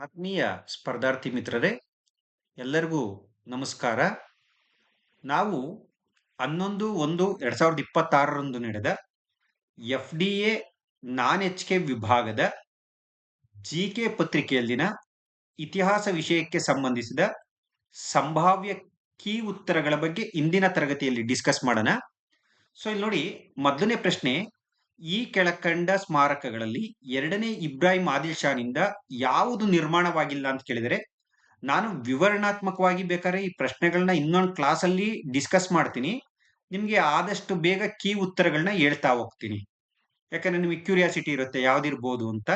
ಆತ್ಮೀಯ ಸ್ಪರ್ಧಾರ್ಥಿ ಮಿತ್ರರೇ, ಎಲ್ಲರಿಗೂ ನಮಸ್ಕಾರ. ನಾವು 11/1/2026ರಂದು ನಡೆದ FDA ನಾನ್ ಎಚ್ ಕೆ ವಿಭಾಗದ ಜಿಕೆ ಪತ್ರಿಕೆಯಲ್ಲಿನ ಇತಿಹಾಸ ವಿಷಯಕ್ಕೆ ಸಂಬಂಧಿಸಿದ ಸಂಭಾವ್ಯ ಕೀ ಉತ್ತರಗಳ ಬಗ್ಗೆ ಇಂದಿನ ತರಗತಿಯಲ್ಲಿ ಡಿಸ್ಕಸ್ ಮಾಡೋಣ. ಸೊ ಇಲ್ಲಿ ನೋಡಿ, ಮೊದಲನೇ ಪ್ರಶ್ನೆ: ಈ ಕೆಳಕಂಡ ಸ್ಮಾರಕಗಳಲ್ಲಿ ಎರಡನೇ ಇಬ್ರಾಹಿಂ ಆದಿಲ್ ಶಾನಿಂದ ಯಾವುದು ನಿರ್ಮಾಣವಾಗಿಲ್ಲ ಅಂತ ಕೇಳಿದರೆ, ನಾನು ವಿವರಣಾತ್ಮಕವಾಗಿ ಬೇಕಾದ್ರೆ ಈ ಪ್ರಶ್ನೆಗಳನ್ನ ಇನ್ನೊಂದು ಕ್ಲಾಸಲ್ಲಿ ಡಿಸ್ಕಸ್ ಮಾಡ್ತೀನಿ. ನಿಮಗೆ ಆದಷ್ಟು ಬೇಗ ಕೀ ಉತ್ತರಗಳನ್ನ ಹೇಳ್ತಾ ಹೋಗ್ತೀನಿ, ಯಾಕಂದ್ರೆ ನಿಮಗೆ ಕ್ಯೂರಿಯಾಸಿಟಿ ಇರುತ್ತೆ ಯಾವ್ದಿರ್ಬೋದು ಅಂತ.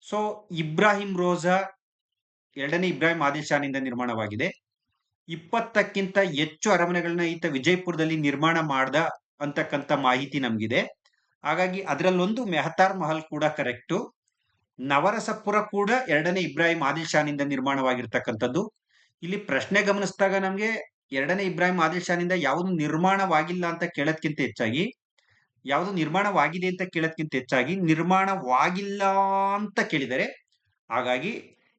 ಸೊ ಇಬ್ರಾಹಿಂ ರೋಜಾ ಎರಡನೇ ಇಬ್ರಾಹಿಂ ಆದಿಲ್ ಶಾನಿಂದ ನಿರ್ಮಾಣವಾಗಿದೆ. 20ಕ್ಕಿಂತ ಹೆಚ್ಚು ಅರಮನೆಗಳನ್ನ ಈತ ವಿಜಯಪುರದಲ್ಲಿ ನಿರ್ಮಾಣ ಮಾಡ್ದ ಅಂತಕ್ಕಂಥ ಮಾಹಿತಿ ನಮಗಿದೆ. ಹಾಗಾಗಿ ಅದರಲ್ಲೊಂದು ಮೆಹತಾರ್ ಮಹಲ್ ಕೂಡ ಕರೆಕ್ಟು. ನವರಸಪುರ ಕೂಡ ಎರಡನೇ ಇಬ್ರಾಹಿಂ ಆದಿಲ್ ಶಾನಿಂದ ನಿರ್ಮಾಣವಾಗಿರ್ತಕ್ಕಂಥದ್ದು. ಇಲ್ಲಿ ಪ್ರಶ್ನೆ ಗಮನಿಸಿದಾಗ ನಮಗೆ ಎರಡನೇ ಇಬ್ರಾಹಿಂ ಆದಿಲ್ ಶಾನಿಂದ ಯಾವುದು ನಿರ್ಮಾಣವಾಗಿಲ್ಲ ಅಂತ ಕೇಳೋದ್ಕಿಂತ ಹೆಚ್ಚಾಗಿ, ಯಾವುದು ನಿರ್ಮಾಣವಾಗಿದೆ ಅಂತ ಕೇಳೋದ್ಕಿಂತ ಹೆಚ್ಚಾಗಿ ನಿರ್ಮಾಣವಾಗಿಲ್ಲ ಅಂತ ಕೇಳಿದರೆ, ಹಾಗಾಗಿ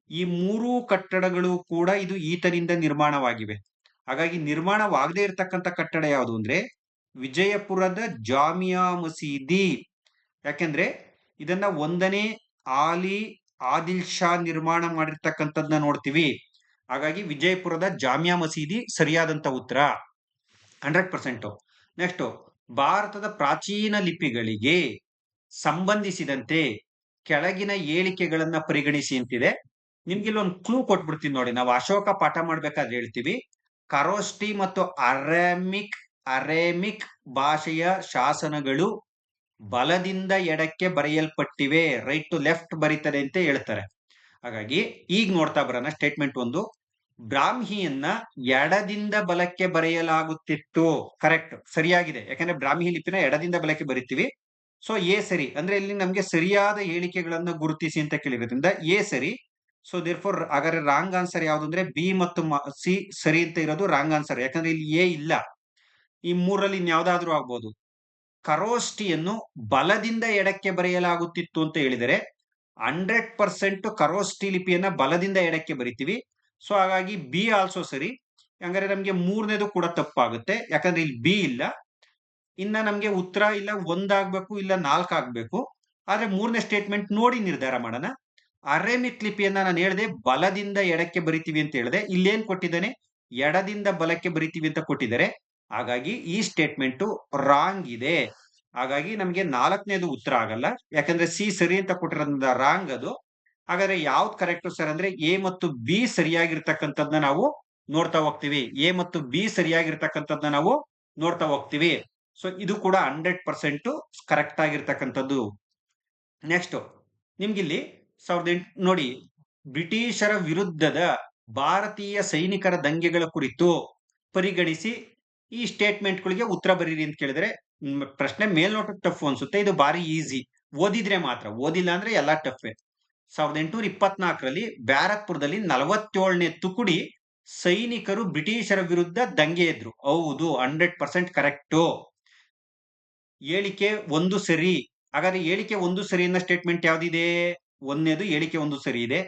ಈ ಮೂರೂ ಕಟ್ಟಡಗಳು ಕೂಡ ಇದು ಈತನಿಂದ ನಿರ್ಮಾಣವಾಗಿವೆ. ಹಾಗಾಗಿ ನಿರ್ಮಾಣವಾಗದೇ ಇರತಕ್ಕಂಥ ಕಟ್ಟಡ ಯಾವುದು ಅಂದ್ರೆ ವಿಜಯಪುರದ ಜಾಮಿಯಾ ಮಸೀದಿ. ಯಾಕೆಂದ್ರೆ ಇದನ್ನ 1ನೇ ಆಲಿ ಆದಿಲ್ ಶಾ ನಿರ್ಮಾಣ ಮಾಡಿರ್ತಕ್ಕಂಥದ್ದನ್ನ ನೋಡ್ತೀವಿ. ಹಾಗಾಗಿ ವಿಜಯಪುರದ ಜಾಮಿಯಾ ಮಸೀದಿ ಸರಿಯಾದಂತ ಉತ್ತರ 100%. ನೆಕ್ಸ್ಟ್, ಭಾರತದ ಪ್ರಾಚೀನ ಲಿಪಿಗಳಿಗೆ ಸಂಬಂಧಿಸಿದಂತೆ ಕೆಳಗಿನ ಹೇಳಿಕೆಗಳನ್ನ ಪರಿಗಣಿಸಿ ಅಂತಿದೆ. ನಿಮ್ಗೆ ಇಲ್ಲೊಂದು ಕ್ಲೂ ಕೊಟ್ಬಿಡ್ತೀನಿ ನೋಡಿ. ನಾವು ಅಶೋಕ ಪಾಠ ಮಾಡ್ಬೇಕಾದ್ರೆ ಹೇಳ್ತೀವಿ, ಖರೋಷ್ಠಿ ಮತ್ತು ಅರೇಮಿಕ್ ಭಾಷೆಯ ಶಾಸನಗಳು ಬಲದಿಂದ ಎಡಕ್ಕೆ ಬರೆಯಲ್ಪಟ್ಟಿವೆ, ರೈಟ್ ಟು ಲೆಫ್ಟ್ ಬರೀತಾರೆ ಅಂತ ಹೇಳ್ತಾರೆ. ಹಾಗಾಗಿ ಈಗ ನೋಡ್ತಾ ಬರೋಣ. ಸ್ಟೇಟ್ಮೆಂಟ್ 1: ಬ್ರಾಹ್ಮಿಯನ್ನ ಎಡದಿಂದ ಬಲಕ್ಕೆ ಬರೆಯಲಾಗುತ್ತಿತ್ತು. ಕರೆಕ್ಟ್, ಸರಿಯಾಗಿದೆ. ಯಾಕಂದ್ರೆ ಬ್ರಾಹ್ಮಿ ಲಿಪಿನ ಎಡದಿಂದ ಬಲಕ್ಕೆ ಬರಿತೀವಿ. ಸೊ ಎ ಸರಿ. ಅಂದ್ರೆ ಇಲ್ಲಿ ನಮ್ಗೆ ಸರಿಯಾದ ಹೇಳಿಕೆಗಳನ್ನ ಗುರುತಿಸಿ ಅಂತ ಕೇಳಿರೋದ್ರಿಂದ ಎ ಸರಿ. ಸೊ ದೇರ್ ಫೋರ್ ಹಾಗಾದ್ರೆ ರಾಂಗ್ ಆನ್ಸರ್ ಯಾವ್ದು ಅಂದ್ರೆ ಬಿ ಮತ್ತು ಸಿ ಸರಿ ಅಂತ ಇರೋದು ರಾಂಗ್ ಆನ್ಸರ್. ಯಾಕಂದ್ರೆ ಇಲ್ಲಿ ಎ ಇಲ್ಲ. ಈ ಮೂರಲ್ಲಿ ಇನ್ಯಾವುದಾದ್ರೂ ಆಗ್ಬೋದು. ಖರೋಷ್ಠಿಯನ್ನು ಬಲದಿಂದ ಎಡಕ್ಕೆ ಬರೆಯಲಾಗುತ್ತಿತ್ತು ಅಂತ ಹೇಳಿದರೆ 100% ಖರೋಷ್ಠಿ ಲಿಪಿಯನ್ನ ಬಲದಿಂದ ಎಡಕ್ಕೆ ಬರಿತೀವಿ. ಸೊ ಹಾಗಾಗಿ ಬಿ ಆಲ್ಸೋ ಸರಿ. ಹಂಗಾರೆ ನಮ್ಗೆ ಮೂರನೇದು ಕೂಡ ತಪ್ಪಾಗುತ್ತೆ, ಯಾಕಂದ್ರೆ ಇಲ್ಲಿ ಬಿ ಇಲ್ಲ. ಇನ್ನ ನಮ್ಗೆ ಉತ್ತರ ಇಲ್ಲ 1 ಆಗ್ಬೇಕು, ಇಲ್ಲ 4 ಆಗ್ಬೇಕು. ಆದ್ರೆ ಮೂರನೇ ಸ್ಟೇಟ್ಮೆಂಟ್ ನೋಡಿ ನಿರ್ಧಾರ ಮಾಡೋಣ. ಅರೇಮಿಕ್ ಲಿಪಿಯನ್ನ ನಾನು ಹೇಳಿದೆ ಬಲದಿಂದ ಎಡಕ್ಕೆ ಬರಿತೀವಿ ಅಂತ ಹೇಳಿದೆ. ಇಲ್ಲೇನ್ ಕೊಟ್ಟಿದ್ದಾನೆ, ಎಡದಿಂದ ಬಲಕ್ಕೆ ಬರಿತೀವಿ ಅಂತ ಕೊಟ್ಟಿದ್ದಾರೆ. ಹಾಗಾಗಿ ಈ ಸ್ಟೇಟ್ಮೆಂಟ್ ರಾಂಗ್ ಇದೆ. ಹಾಗಾಗಿ ನಮ್ಗೆ 4ನೇದು ಉತ್ತರ ಆಗಲ್ಲ, ಯಾಕಂದ್ರೆ ಸಿ ಸರಿ ಅಂತ ಕೊಟ್ಟಿರೋದ್ರಿಂದ ರಾಂಗ್ ಅದು. ಹಾಗಾದ್ರೆ ಯಾವ್ದು ಕರೆಕ್ಟ್ ಸರ್ ಅಂದ್ರೆ ಎ ಮತ್ತು ಬಿ ಸರಿಯಾಗಿರ್ತಕ್ಕಂಥದ್ನ ನಾವು ನೋಡ್ತಾ ಹೋಗ್ತೀವಿ. ಎ ಮತ್ತು ಬಿ ಸರಿಯಾಗಿರ್ತಕ್ಕಂಥದ್ನ ನಾವು ನೋಡ್ತಾ ಹೋಗ್ತೀವಿ. ಸೊ ಇದು ಕೂಡ 100% ಕರೆಕ್ಟ್ ಆಗಿರ್ತಕ್ಕಂಥದ್ದು. ನೆಕ್ಸ್ಟ್, ನಿಮ್ಗಿಲ್ಲಿ 1800 ನೋಡಿ, ಬ್ರಿಟಿಷರ ವಿರುದ್ಧದ ಭಾರತೀಯ ಸೈನಿಕರ ದಂಗೆಗಳ ಕುರಿತು ಪರಿಗಣಿಸಿ ಈ ಸ್ಟೇಟ್ಮೆಂಟ್ಗಳಿಗೆ ಉತ್ತರ ಬರೀರಿ ಅಂತ ಕೇಳಿದ್ರೆ, ಪ್ರಶ್ನೆ ಮೇಲ್ನೋಟಕ್ಕೆ ಟಫ್ ಅನ್ಸುತ್ತೆ. ಇದು ಬಾರಿ ಈಸಿ, ಓದಿದ್ರೆ ಮಾತ್ರ. ಓದಿಲ್ಲ ಅಂದ್ರೆ ಎಲ್ಲಾ ಟಫ್. 1824ರಲ್ಲಿ ಬ್ಯಾರಕ್ಪುರದಲ್ಲಿ 47ನೇ ತುಕುಡಿ ಸೈನಿಕರು ಬ್ರಿಟಿಷರ ವಿರುದ್ಧ ದಂಗೆ ಎದ್ರು. ಹೌದು, 100% ಕರೆಕ್ಟು. ಹೇಳಿಕೆ 1 ಸರಿ. ಹಾಗಾದ್ರೆ ಹೇಳಿಕೆ 1 ಸರಿ ಅನ್ನೋ ಸ್ಟೇಟ್ಮೆಂಟ್ ಯಾವ್ದಿದೆ? 1ನೇದು ಹೇಳಿಕೆ 1 ಸರಿ ಇದೆ,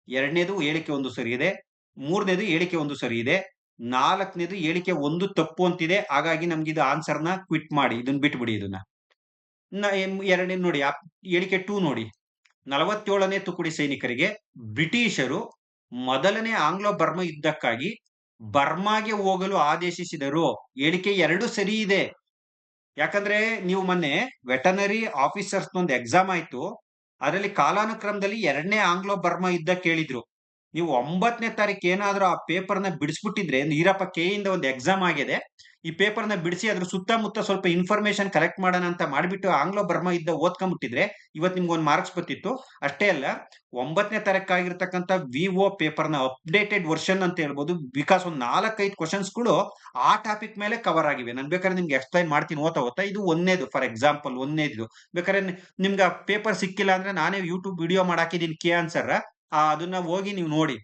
2ನೇದು ಹೇಳಿಕೆ 1 ಸರಿ ಇದೆ, 3ನೇದು ಹೇಳಿಕೆ 1 ಸರಿ ಇದೆ, 4ನೇದು ಹೇಳಿಕೆ 1 ತಪ್ಪು ಅಂತಿದೆ. ಹಾಗಾಗಿ ನಮ್ಗೆ ಇದು ಆನ್ಸರ್ನ ಕ್ವಿಟ್ ಮಾಡಿ, ಇದನ್ನ ಬಿಟ್ಬಿಡಿ. ಇದನ್ನ ಎರಡನೇ ನೋಡಿ, ಹೇಳಿಕೆ 2 ನೋಡಿ. 47ನೇ ತುಕುಡಿ ಸೈನಿಕರಿಗೆ ಬ್ರಿಟಿಷರು ಮೊದಲನೇ ಆಂಗ್ಲೋ ಬರ್ಮಾ ಯುದ್ಧಕ್ಕಾಗಿ ಬರ್ಮಾಗೆ ಹೋಗಲು ಆದೇಶಿಸಿದರು. ಹೇಳಿಕೆ 2 ಸರಿ ಇದೆ. ಯಾಕಂದ್ರೆ ನೀವು ಮೊನ್ನೆ ವೆಟನರಿ ಆಫೀಸರ್ಸ್ ಒಂದು ಎಕ್ಸಾಮ್ ಆಯ್ತು, ಅದರಲ್ಲಿ ಕಾಲಾನುಕ್ರಮದಲ್ಲಿ 2ನೇ ಆಂಗ್ಲೋ ಬರ್ಮಾ ಯುದ್ಧ ಕೇಳಿದ್ರು. ನೀವು 9ನೇ ತಾರೀಕು ಏನಾದ್ರೂ ಆ ಪೇಪರ್ನ ಬಿಡಿಸ್ಬಿಟ್ಟಿದ್ರೆ, ಈರಪ್ಪ ಕೆ ಇಂದ ಒಂದು ಎಕ್ಸಾಮ್ ಆಗಿದೆ, ಈ ಪೇಪರ್ನ ಬಿಡಿಸಿ ಅದ್ರ ಸುತ್ತಮುತ್ತ ಸ್ವಲ್ಪ ಇನ್ಫಾರ್ಮೇಶನ್ ಕಲೆಕ್ಟ್ ಮಾಡೋಣ ಅಂತ ಮಾಡಿಬಿಟ್ಟು ಆಂಗ್ಲೋ ಬರ್ಮಾ ಯುದ್ಧ ಓದ್ಕೊಂಡ್ಬಿಟ್ಟಿದ್ರೆ ಇವತ್ತು ನಿಮ್ಗೆ ಒಂದು ಮಾರ್ಕ್ಸ್ ಬರ್ತಿತ್ತು. ಅಷ್ಟೇ ಅಲ್ಲ, 9ನೇ ತಾರೀಕು ಆಗಿರ್ತಕ್ಕಂಥ ವಿಒ ಪೇಪರ್ನ ಅಪ್ಡೇಟೆಡ್ ವರ್ಷನ್ ಅಂತ ಹೇಳ್ಬೋದು. ಬಿಕಾಸ್ ಒಂದು 4-5 ಕ್ವಶನ್ಸ್ಗಳು ಆ ಟಾಪಿಕ್ ಮೇಲೆ ಕವರ್ ಆಗಿವೆ. ನಾನು ಬೇಕಾದ್ರೆ ನಿಮ್ಗೆ ಎಕ್ಸ್ಪ್ಲೈನ್ ಮಾಡ್ತೀನಿ ಓದ್ತಾ. ಇದು 1ನೇದು, ಫಾರ್ ಎಕ್ಸಾಂಪಲ್ 1ನೇದು. ಬೇಕಾದ್ರೆ ನಿಮ್ಗೆ ಆ ಪೇಪರ್ ಸಿಕ್ಕಿಲ್ಲ ಅಂದ್ರೆ ನಾನೇ ಯೂಟ್ಯೂಬ್ ವಿಡಿಯೋ ಮಾಡಾಕಿದ್ದೀನಿ ಕೆ ಆನ್ಸರ್. ಅದನ್ನ ಹೋಗಿ ನೀವು ನೋಡಿ,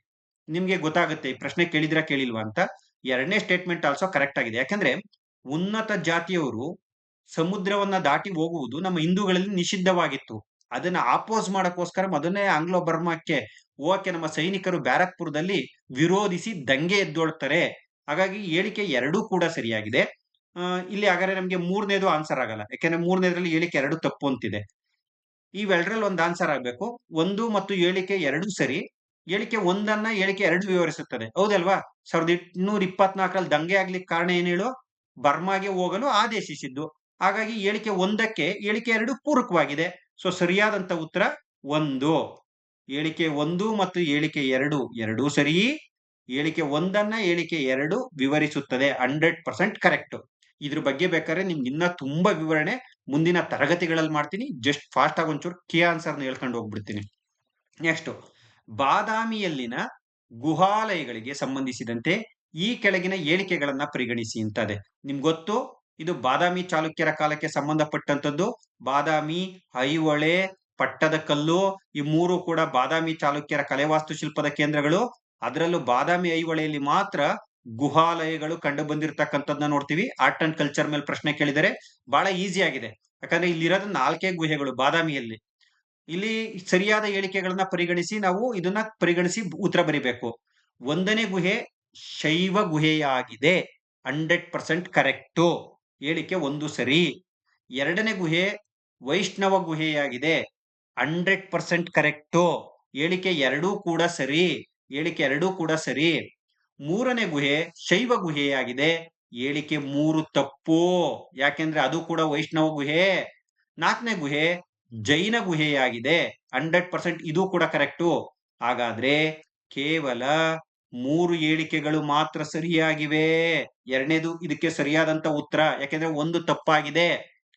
ನಿಮ್ಗೆ ಗೊತ್ತಾಗುತ್ತೆ ಈ ಪ್ರಶ್ನೆ ಕೇಳಿದ್ರಾ ಕೇಳಿಲ್ವಾ ಅಂತ. 2ನೇ ಸ್ಟೇಟ್ಮೆಂಟ್ ಆಲ್ಸೋ ಕರೆಕ್ಟ್ ಆಗಿದೆ. ಯಾಕಂದ್ರೆ ಉನ್ನತ ಜಾತಿಯವರು ಸಮುದ್ರವನ್ನ ದಾಟಿ ಹೋಗುವುದು ನಮ್ಮ ಹಿಂದೂಗಳಲ್ಲಿ ನಿಷಿದ್ಧವಾಗಿತ್ತು. ಅದನ್ನ ಆಪೋಸ್ ಮಾಡಕ್ಕೋಸ್ಕರ ಅದನ್ನೇ ಆಂಗ್ಲೋ ಬರ್ಮಾಕ್ಕೆ ಹೋಗಕ್ಕೆ ನಮ್ಮ ಸೈನಿಕರು ಬ್ಯಾರಕ್ಪುರದಲ್ಲಿ ವಿರೋಧಿಸಿ ದಂಗೆ ಎದ್ದೊಳ್ತಾರೆ. ಹಾಗಾಗಿ ಹೇಳಿಕೆ ಎರಡೂ ಕೂಡ ಸರಿಯಾಗಿದೆ. ಇಲ್ಲಿ ಹಾಗಾದ್ರೆ ನಮ್ಗೆ ಮೂರನೇದು ಆನ್ಸರ್ ಆಗಲ್ಲ, ಯಾಕೆಂದ್ರೆ ಮೂರನೇದ್ರಲ್ಲಿ ಹೇಳಿಕೆ ಎರಡು ತಪ್ಪು ಅಂತಿದೆ. ಇವೆರಡರಲ್ಲಿ ಒಂದು ಆನ್ಸರ್ ಆಗ್ಬೇಕು. ಒಂದು ಮತ್ತು ಹೇಳಿಕೆ ಎರಡು ಸರಿ. ಹೇಳಿಕೆ ಒಂದನ್ನ ಹೇಳಿಕೆ ಎರಡು ವಿವರಿಸುತ್ತದೆ, ಹೌದಲ್ವಾ? 1824ರಲ್ಲಿ ದಂಗೆ ಆಗ್ಲಿಕ್ಕೆ ಕಾರಣ ಏನ್ ಹೇಳು? ಬರ್ಮಾಗೆ ಹೋಗಲು ಆದೇಶಿಸಿದ್ದು. ಹಾಗಾಗಿ ಹೇಳಿಕೆ ಒಂದಕ್ಕೆ ಹೇಳಿಕೆ ಎರಡು ಪೂರಕವಾಗಿದೆ. ಸೊ ಸರಿಯಾದಂತ ಉತ್ತರ ಒಂದು. ಹೇಳಿಕೆ ಒಂದು ಮತ್ತು ಹೇಳಿಕೆ ಎರಡು ಎರಡೂ ಸರಿ. ಹೇಳಿಕೆ ಒಂದನ್ನ ಹೇಳಿಕೆ ಎರಡು ವಿವರಿಸುತ್ತದೆ. 100% ಕರೆಕ್ಟ್. ಇದ್ರ ಬಗ್ಗೆ ಬೇಕಾದ್ರೆ ನಿಮ್ಗೆ ಇನ್ನ ತುಂಬಾ ವಿವರಣೆ ಮುಂದಿನ ತರಗತಿಗಳಲ್ಲಿ ಮಾಡ್ತೀನಿ. ಜಸ್ಟ್ ಫಾಸ್ಟ್ ಆಗಿ ಒಂಚೂರು ಕೀ ಆನ್ಸರ್ನ ಹೇಳ್ಕೊಂಡು ಹೋಗ್ಬಿಡ್ತೀನಿ. ನೆಕ್ಸ್ಟ್, ಬಾದಾಮಿಯಲ್ಲಿನ ಗುಹಾಲಯಗಳಿಗೆ ಸಂಬಂಧಿಸಿದಂತೆ ಈ ಕೆಳಗಿನ ಹೇಳಿಕೆಗಳನ್ನ ಪರಿಗಣಿಸಿ ಅಂತದೆ. ನಿಮ್ಗೆ ಗೊತ್ತು, ಇದು ಬಾದಾಮಿ ಚಾಲುಕ್ಯರ ಕಾಲಕ್ಕೆ ಸಂಬಂಧಪಟ್ಟಂತದ್ದು. ಬಾದಾಮಿ, ಐಹೊಳೆ, ಪಟ್ಟದಕಲ್ಲು ಈ ಮೂರು ಕೂಡ ಬಾದಾಮಿ ಚಾಲುಕ್ಯರ ಕಲೆ ವಾಸ್ತುಶಿಲ್ಪದ ಕೇಂದ್ರಗಳು. ಅದರಲ್ಲೂ ಬಾದಾಮಿ ಐಹೊಳೆಯಲ್ಲಿ ಮಾತ್ರ ಗುಹಾಲಯಗಳು ಕಂಡು ಬಂದಿರತಕ್ಕಂಥದ್ದನ್ನ ನೋಡ್ತೀವಿ. ಆರ್ಟ್ ಅಂಡ್ ಕಲ್ಚರ್ ಮೇಲೆ ಪ್ರಶ್ನೆ ಕೇಳಿದರೆ ಬಹಳ ಈಸಿ ಆಗಿದೆ, ಯಾಕಂದ್ರೆ ಇಲ್ಲಿರೋದು 4 ಗುಹೆಗಳು ಬಾದಾಮಿಯಲ್ಲಿ. ಇಲ್ಲಿ ಸರಿಯಾದ ಹೇಳಿಕೆಗಳನ್ನ ಪರಿಗಣಿಸಿ ನಾವು ಇದನ್ನ ಪರಿಗಣಿಸಿ ಉತ್ತರ ಬರಿಬೇಕು. ಒಂದನೇ ಗುಹೆ ಶೈವ ಗುಹೆಯಾಗಿದೆ, 100% ಕರೆಕ್ಟು, ಹೇಳಿಕೆ ಒಂದು ಸರಿ. ಎರಡನೇ ಗುಹೆ ವೈಷ್ಣವ ಗುಹೆಯಾಗಿದೆ, 100% ಕರೆಕ್ಟು, ಹೇಳಿಕೆ ಎರಡೂ ಕೂಡ ಸರಿ, ಹೇಳಿಕೆ ಎರಡೂ ಕೂಡ ಸರಿ. ಮೂರನೇ ಗುಹೆ ಶೈವ ಗುಹೆಯಾಗಿದೆ, ಹೇಳಿಕೆ ಮೂರು ತಪ್ಪು, ಯಾಕೆಂದ್ರೆ ಅದು ಕೂಡ ವೈಷ್ಣವ ಗುಹೆ. ನಾಲ್ಕನೇ ಗುಹೆ ಜೈನ ಗುಹೆಯಾಗಿದೆ, 100% ಇದು ಕೂಡ ಕರೆಕ್ಟು. ಹಾಗಾದ್ರೆ ಕೇವಲ 3 ಹೇಳಿಕೆಗಳು ಮಾತ್ರ ಸರಿಯಾಗಿವೆ. ಎರಡನೇದು ಇದಕ್ಕೆ ಸರಿಯಾದಂತ ಉತ್ತರ, ಯಾಕೆಂದ್ರೆ ಒಂದು ತಪ್ಪಾಗಿದೆ.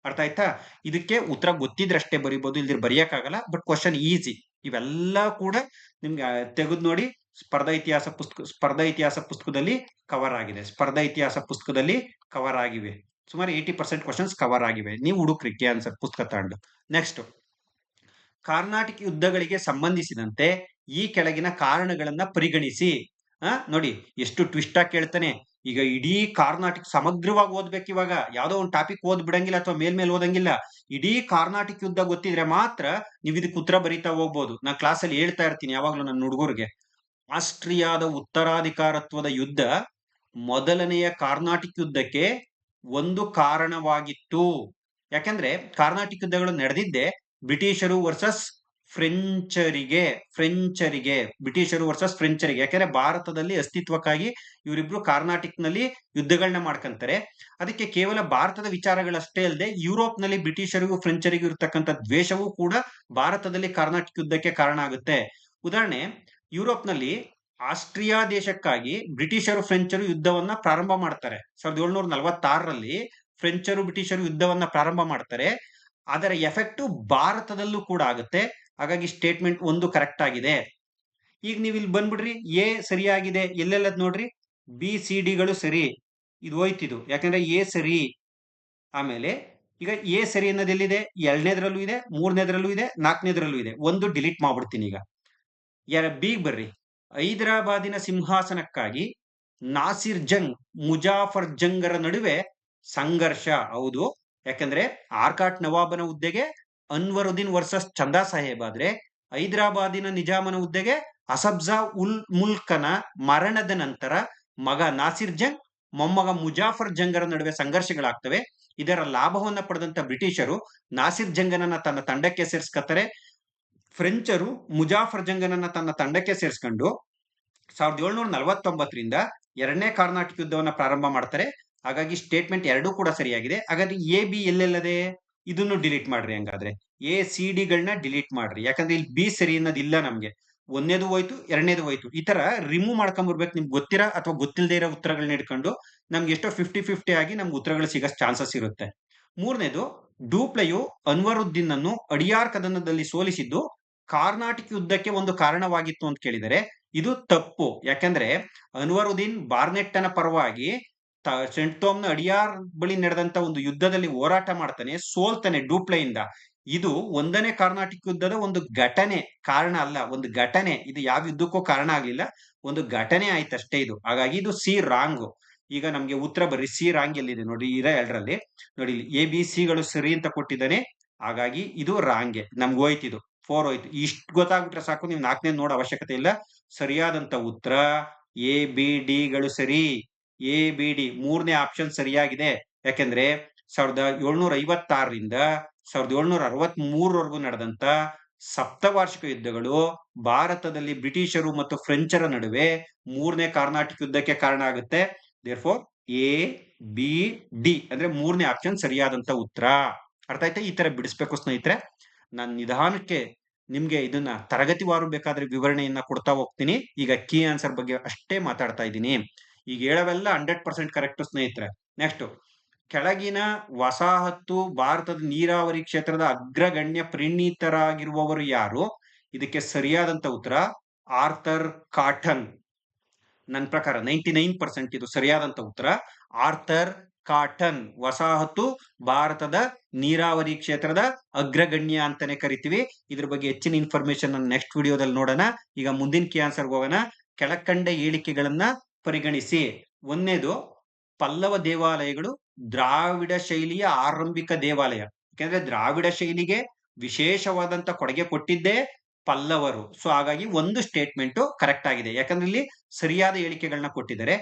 ಅರ್ಥ ಆಯ್ತಾ? ಇದಕ್ಕೆ ಉತ್ತರ ಗೊತ್ತಿದ್ರಷ್ಟೇ ಬರಿಬಹುದು, ಇಲ್ದಿರ ಬರೆಯಕ್ಕಾಗಲ್ಲ. But question easy. ಇವೆಲ್ಲ ಕೂಡ ನಿಮ್ಗೆ ತೆಗೆದು ನೋಡಿ, ಸ್ಪರ್ಧಾ ಇತಿಹಾಸ ಪುಸ್ತಕದಲ್ಲಿ ಕವರ್ ಆಗಿದೆ. ಸ್ಪರ್ಧಾ ಇತಿಹಾಸ ಪುಸ್ತಕದಲ್ಲಿ ಕವರ್ ಆಗಿವೆ. ಸುಮಾರು 80% ಕ್ವಶನ್ಸ್ ಕವರ್ ಆಗಿವೆ. ನೀವು ಹುಡುಕ್ರಿ ಕೆ ಆನ್ಸರ್ ಪುಸ್ತಕ ತಗೊಂಡು. ನೆಕ್ಸ್ಟ್, ಕರ್ನಾಟಕ ಯುದ್ಧಗಳಿಗೆ ಸಂಬಂಧಿಸಿದಂತೆ ಈ ಕೆಳಗಿನ ಕಾರಣಗಳನ್ನ ಪರಿಗಣಿಸಿ. ನೋಡಿ ಎಷ್ಟು ಟ್ವಿಸ್ಟ್ ಆಗಿ ಕೇಳ್ತಾನೆ. ಈಗ ಇಡೀ ಕರ್ನಾಟಕ ಸಮಗ್ರವಾಗಿ ಓದ್ಬೇಕು. ಇವಾಗ ಯಾವ್ದೋ ಒಂದು ಟಾಪಿಕ್ ಓದ್ ಬಿಡಂಗಿಲ್ಲ ಅಥವಾ ಮೇಲ್ಮೇಲೆ ಓದಂಗಿಲ್ಲ. ಇಡೀ ಕರ್ನಾಟಕ ಯುದ್ಧ ಗೊತ್ತಿದ್ರೆ ಮಾತ್ರ ನೀವು ಇದಕ್ಕೆ ಉತ್ತರ ಬರೀತಾ ಹೋಗ್ಬೋದು. ನಾನು ಕ್ಲಾಸಲ್ಲಿ ಹೇಳ್ತಾ ಇರ್ತೀನಿ ಯಾವಾಗ್ಲೂ ನನ್ನ ಹುಡುಗರಿಗೆ, ಆಸ್ಟ್ರಿಯಾದ ಉತ್ತರಾಧಿಕಾರತ್ವದ ಯುದ್ಧ ಮೊದಲನೆಯ ಕರ್ನಾಟಕ ಯುದ್ಧಕ್ಕೆ ಒಂದು ಕಾರಣವಾಗಿತ್ತು. ಯಾಕಂದ್ರೆ ಕರ್ನಾಟಕ ಯುದ್ಧಗಳು ನಡೆದಿದ್ದೆ ಬ್ರಿಟಿಷರು ವರ್ಸಸ್ ಫ್ರೆಂಚರಿಗೆ, ಬ್ರಿಟಿಷರು ವರ್ಸಸ್ ಫ್ರೆಂಚರಿಗೆ. ಯಾಕಂದ್ರೆ ಭಾರತದಲ್ಲಿ ಅಸ್ತಿತ್ವಕ್ಕಾಗಿ ಇವರಿಬ್ರು ಕರ್ನಾಟಕನಲ್ಲಿ ಯುದ್ಧಗಳನ್ನ ಮಾಡ್ಕೊಂತಾರೆ. ಅದಕ್ಕೆ ಕೇವಲ ಭಾರತದ ವಿಚಾರಗಳಷ್ಟೇ ಅಲ್ಲದೆ ಯುರೋಪ್ ನಲ್ಲಿ ಬ್ರಿಟಿಷರಿಗೂ ಫ್ರೆಂಚರಿಗೂ ಇರತಕ್ಕಂಥ ದ್ವೇಷವೂ ಕೂಡ ಭಾರತದಲ್ಲಿ ಕರ್ನಾಟಕ ಯುದ್ಧಕ್ಕೆ ಕಾರಣ ಆಗುತ್ತೆ. ಉದಾಹರಣೆ, ಯುರೋಪ್ ನಲ್ಲಿ ಆಸ್ಟ್ರಿಯಾ ದೇಶಕ್ಕಾಗಿ ಬ್ರಿಟಿಷರು ಫ್ರೆಂಚರು ಯುದ್ಧವನ್ನ ಪ್ರಾರಂಭ ಮಾಡ್ತಾರೆ. 1746ರಲ್ಲಿ ಫ್ರೆಂಚರು ಬ್ರಿಟಿಷರು ಯುದ್ಧವನ್ನ ಪ್ರಾರಂಭ ಮಾಡ್ತಾರೆ. ಅದರ ಎಫೆಕ್ಟ್ ಭಾರತದಲ್ಲೂ ಕೂಡ ಆಗುತ್ತೆ. ಹಾಗಾಗಿ ಸ್ಟೇಟ್ಮೆಂಟ್ ಒಂದು ಕರೆಕ್ಟ್ ಆಗಿದೆ. ಈಗ ನೀವು ಇಲ್ಲಿ ಬಂದ್ಬಿಡ್ರಿ, ಎ ಸರಿಯಾಗಿದೆ, ಎಲ್ಲೆಲ್ಲದ್ ನೋಡ್ರಿ, ಬಿ ಸಿ ಡಿಗಳು ಸರಿ, ಇದು ಹೋಯ್ತಿದು, ಯಾಕಂದ್ರೆ ಎ ಸರಿ. ಆಮೇಲೆ ಈಗ ಎ ಸರಿ ಅನ್ನೋದು ಎಲ್ಲಿದೆ? ಎರಡನೇದ್ರಲ್ಲೂ ಇದೆ, ಮೂರನೇದ್ರಲ್ಲೂ ಇದೆ, ನಾಲ್ಕನೇದ್ರಲ್ಲೂ ಇದೆ. ಒಂದು ಡಿಲೀಟ್ ಮಾಡ್ಬಿಡ್ತೀನಿ. ಈಗ ಬಿ ಬರ್ರಿ, ಹೈದರಾಬಾದಿನ ಸಿಂಹಾಸನಕ್ಕಾಗಿ ನಾಸಿರ್ ಜಂಗ್ ಮುಜಾಫರ್ ಜಂಗರ ನಡುವೆ ಸಂಘರ್ಷ. ಹೌದು, ಯಾಕಂದ್ರೆ ಆರ್ಕಾಟ್ ನವಾಬನ ಹುದ್ದೆಗೆ ಅನ್ವರುದ್ದೀನ್ ವರ್ಸಸ್ ಚಂದಾ ಸಾಹೇಬ್ ಆದ್ರೆ, ಹೈದರಾಬಾದಿನ ನಿಜಾಮನ ಹುದ್ದೆಗೆ ಅಸಬ್ಜಾ ಉಲ್ ಮುಲ್ಕನ ಮರಣದ ನಂತರ ಮಗ ನಾಸಿರ್ ಜಂಗ್ ಮೊಮ್ಮಗ ಮುಜಾಫರ್ ಜಂಗರ ನಡುವೆ ಸಂಘರ್ಷಗಳಾಗ್ತವೆ. ಇದರ ಲಾಭವನ್ನ ಪಡೆದಂತ ಬ್ರಿಟಿಷರು ನಾಸಿರ್ ಜಂಗನನ್ನ ತನ್ನ ತಂಡಕ್ಕೆ ಸೇರಿಸ್ಕೊತಾರೆ. ಫ್ರೆಂಚರು ಮುಜಾಫರ್ ಜಂಗನನ್ನ ತನ್ನ ತಂಡಕ್ಕೆ ಸೇರಿಸ್ಕೊಂಡು 1749ರಿಂದ ಎರಡನೇ ಕರ್ನಾಟಕ ಯುದ್ಧವನ್ನ ಪ್ರಾರಂಭ ಮಾಡ್ತಾರೆ. ಹಾಗಾಗಿ ಸ್ಟೇಟ್ಮೆಂಟ್ ಎರಡೂ ಕೂಡ ಸರಿಯಾಗಿದೆ. ಹಾಗಾದ್ರೆ ಎ ಬಿ ಎಲ್ಲೆಲ್ಲದೆ? ಇದನ್ನು ಡಿಲೀಟ್ ಮಾಡ್ರಿ. ಹಂಗಾದ್ರೆ ಎ ಸಿ ಡಿಗಳನ್ನ ಡಿಲೀಟ್ ಮಾಡ್ರಿ, ಯಾಕಂದ್ರೆ ಇಲ್ಲಿ ಬಿ ಸರಿ ಅನ್ನೋದಿಲ್ಲ ನಮ್ಗೆ. ಒಂದನೇದು ಹೋಯ್ತು, ಎರಡನೇದು ಹೋಯ್ತು. ಈ ತರ ರಿಮೂವ್ ಮಾಡ್ಕೊಂಡ್ಬರ್ಬೇಕು. ನಿಮ್ಗೆ ಗೊತ್ತಿರ ಅಥವಾ ಗೊತ್ತಿಲ್ಲದೆ ಇರೋ ಉತ್ತರಗಳನ್ನ ಇಟ್ಕೊಂಡು ನಮ್ಗೆ ಎಷ್ಟೋ 50-50 ಆಗಿ ನಮ್ಗೆ ಉತ್ತರಗಳು ಸಿಗೋ ಚಾನ್ಸಸ್ ಇರುತ್ತೆ. ಮೂರನೇದು, ಡೂಪ್ಲೆಯು ಅನ್ವರುದ್ದೀನ್ ಅನ್ನು ಅಡಿಯಾರ್ ಕದನದಲ್ಲಿ ಸೋಲಿಸಿದ್ದು ಕರ್ನಾಟಕ ಯುದ್ಧಕ್ಕೆ ಒಂದು ಕಾರಣವಾಗಿತ್ತು ಅಂತ ಕೇಳಿದರೆ ಇದು ತಪ್ಪು. ಯಾಕಂದ್ರೆ ಅನ್ವರುದ್ದೀನ್ ಬಾರ್ನೆಟ್ಟನ ಪರವಾಗಿ ಸೆಂಟ್ ಥೋಮ್ನ ಅಡಿಯಾರ್ ಬಳಿ ನಡೆದಂತ ಒಂದು ಯುದ್ಧದಲ್ಲಿ ಹೋರಾಟ ಮಾಡ್ತಾನೆ, ಸೋಲ್ತಾನೆ ಡೂಪ್ಲೆಯಿಂದ. ಇದು ಒಂದನೇ ಕರ್ನಾಟಕ ಯುದ್ಧದ ಒಂದು ಘಟನೆ, ಕಾರಣ ಅಲ್ಲ, ಒಂದು ಘಟನೆ. ಇದು ಯಾವ ಯುದ್ಧಕ್ಕೂ ಕಾರಣ ಆಗ್ಲಿಲ್ಲ, ಒಂದು ಘಟನೆ ಆಯ್ತಷ್ಟೇ ಇದು. ಹಾಗಾಗಿ ಇದು ಸಿ ರಾಂಗ್. ಈಗ ನಮ್ಗೆ ಉತ್ತರ ಬರ್ರಿ, ಸಿ ರಾಂಗ್ ಎಲ್ಲಿದೆ ನೋಡಿ, ಇರ ಎರಡರಲ್ಲಿ ನೋಡಿ, ಇಲ್ಲಿ ಎ ಬಿ ಸಿ ಗಳು ಸರಿ ಅಂತ ಕೊಟ್ಟಿದ್ದಾನೆ. ಹಾಗಾಗಿ ಇದು ರಾಂಗೆ ನಮ್ಗೆ ಹೋಯ್ತಿದು 4 ಹೋಯ್ತು. ಇಷ್ಟು ಗೊತ್ತಾಗ್ಬಿಟ್ರೆ ಸಾಕು, ನೀವು 4ನೇ ನೋಡೋ ಅವಶ್ಯಕತೆ ಇಲ್ಲ. ಸರಿಯಾದಂತ ಉತ್ತರ ಎ ಬಿ ಡಿ ಗಳು ಸರಿ. ಎ ಬಿ ಡಿ 3ನೇ ಆಪ್ಷನ್ ಸರಿಯಾಗಿದೆ. ಯಾಕೆಂದ್ರೆ 1756ರಿಂದ 1763ವರೆಗೂ ನಡೆದಂತ ಸಪ್ತವಾರ್ಷಿಕ ಯುದ್ಧಗಳು ಭಾರತದಲ್ಲಿ ಬ್ರಿಟಿಷರು ಮತ್ತು ಫ್ರೆಂಚರ ನಡುವೆ 3ನೇ ಕರ್ನಾಟಕ ಯುದ್ಧಕ್ಕೆ ಕಾರಣ ಆಗುತ್ತೆ. ದೇರ್ಫೋರ್ ಎ ಬಿ ಡಿ ಅಂದ್ರೆ 3ನೇ ಆಪ್ಷನ್ ಸರಿಯಾದಂತ ಉತ್ತರ. ಅರ್ಥ ಆಯ್ತಾ? ಈ ತರ ಬಿಡಿಸ್ಬೇಕು ಸ್ನೇಹಿತರೆ. ನಾನು ನಿಧಾನಕ್ಕೆ ನಿಮ್ಗೆ ಇದನ್ನ ತರಗತಿವಾರು ಬೇಕಾದ್ರೆ ವಿವರಣೆಯನ್ನ ಕೊಡ್ತಾ ಹೋಗ್ತೀನಿ. ಈಗ ಕೀ ಆನ್ಸರ್ ಬಗ್ಗೆ ಅಷ್ಟೇ ಮಾತಾಡ್ತಾ ಇದ್ದೀನಿ. ಈಗ ಹೇಳವೆಲ್ಲ 100% ಕರೆಕ್ಟ್ ಸ್ನೇಹಿತರೆ. ನೆಕ್ಸ್ಟ್, ಕೆಳಗಿನ ವಸಾಹತು ಭಾರತದ ನೀರಾವರಿ ಕ್ಷೇತ್ರದ ಅಗ್ರಗಣ್ಯ ಪರಿಣಿತರಾಗಿರುವವರು ಯಾರು? ಇದಕ್ಕೆ ಸರಿಯಾದಂತ ಉತ್ತರ ಆರ್ಥರ್ ಕಾಟನ್. ನನ್ನ ಪ್ರಕಾರ 99% ಇದು ಸರಿಯಾದಂತ ಉತ್ತರ ಆರ್ಥರ್ ಕಾಟನ್. ವಸಾಹತು ಭಾರತದ ನೀರಾವರಿ ಕ್ಷೇತ್ರದ ಅಗ್ರಗಣ್ಯ ಅಂತಾನೆ ಕರಿತೀವಿ. ಇದ್ರ ಬಗ್ಗೆ ಹೆಚ್ಚಿನ ಇನ್ಫಾರ್ಮೇಶನ್ ನೆಕ್ಸ್ಟ್ ವಿಡಿಯೋದಲ್ಲಿ ನೋಡೋಣ. ಈಗ ಮುಂದಿನ ಕೀ ಆನ್ಸರ್ ಹೋಗೋಣ. ಕೆಳಕಂಡ ಹೇಳಿಕೆಗಳನ್ನ ಪರಿಗಣಿಸಿ. ಒಂದನೇದು, ಪಲ್ಲವ ದೇವಾಲಯಗಳು ದ್ರಾವಿಡ ಶೈಲಿಯ ಆರಂಭಿಕ ದೇವಾಲಯ. ಯಾಕೆಂದ್ರೆ ದ್ರಾವಿಡ ಶೈಲಿಗೆ ವಿಶೇಷವಾದಂತ ಕೊಡುಗೆ ಕೊಟ್ಟಿದ್ದೇ ಪಲ್ಲವರು. ಸೊ ಹಾಗಾಗಿ ಒಂದು ಸ್ಟೇಟ್ಮೆಂಟ್ ಕರೆಕ್ಟ್ ಆಗಿದೆ. ಯಾಕಂದ್ರೆ ಇಲ್ಲಿ ಸರಿಯಾದ ಹೇಳಿಕೆಗಳನ್ನ ಕೊಟ್ಟಿದ್ದಾರೆ.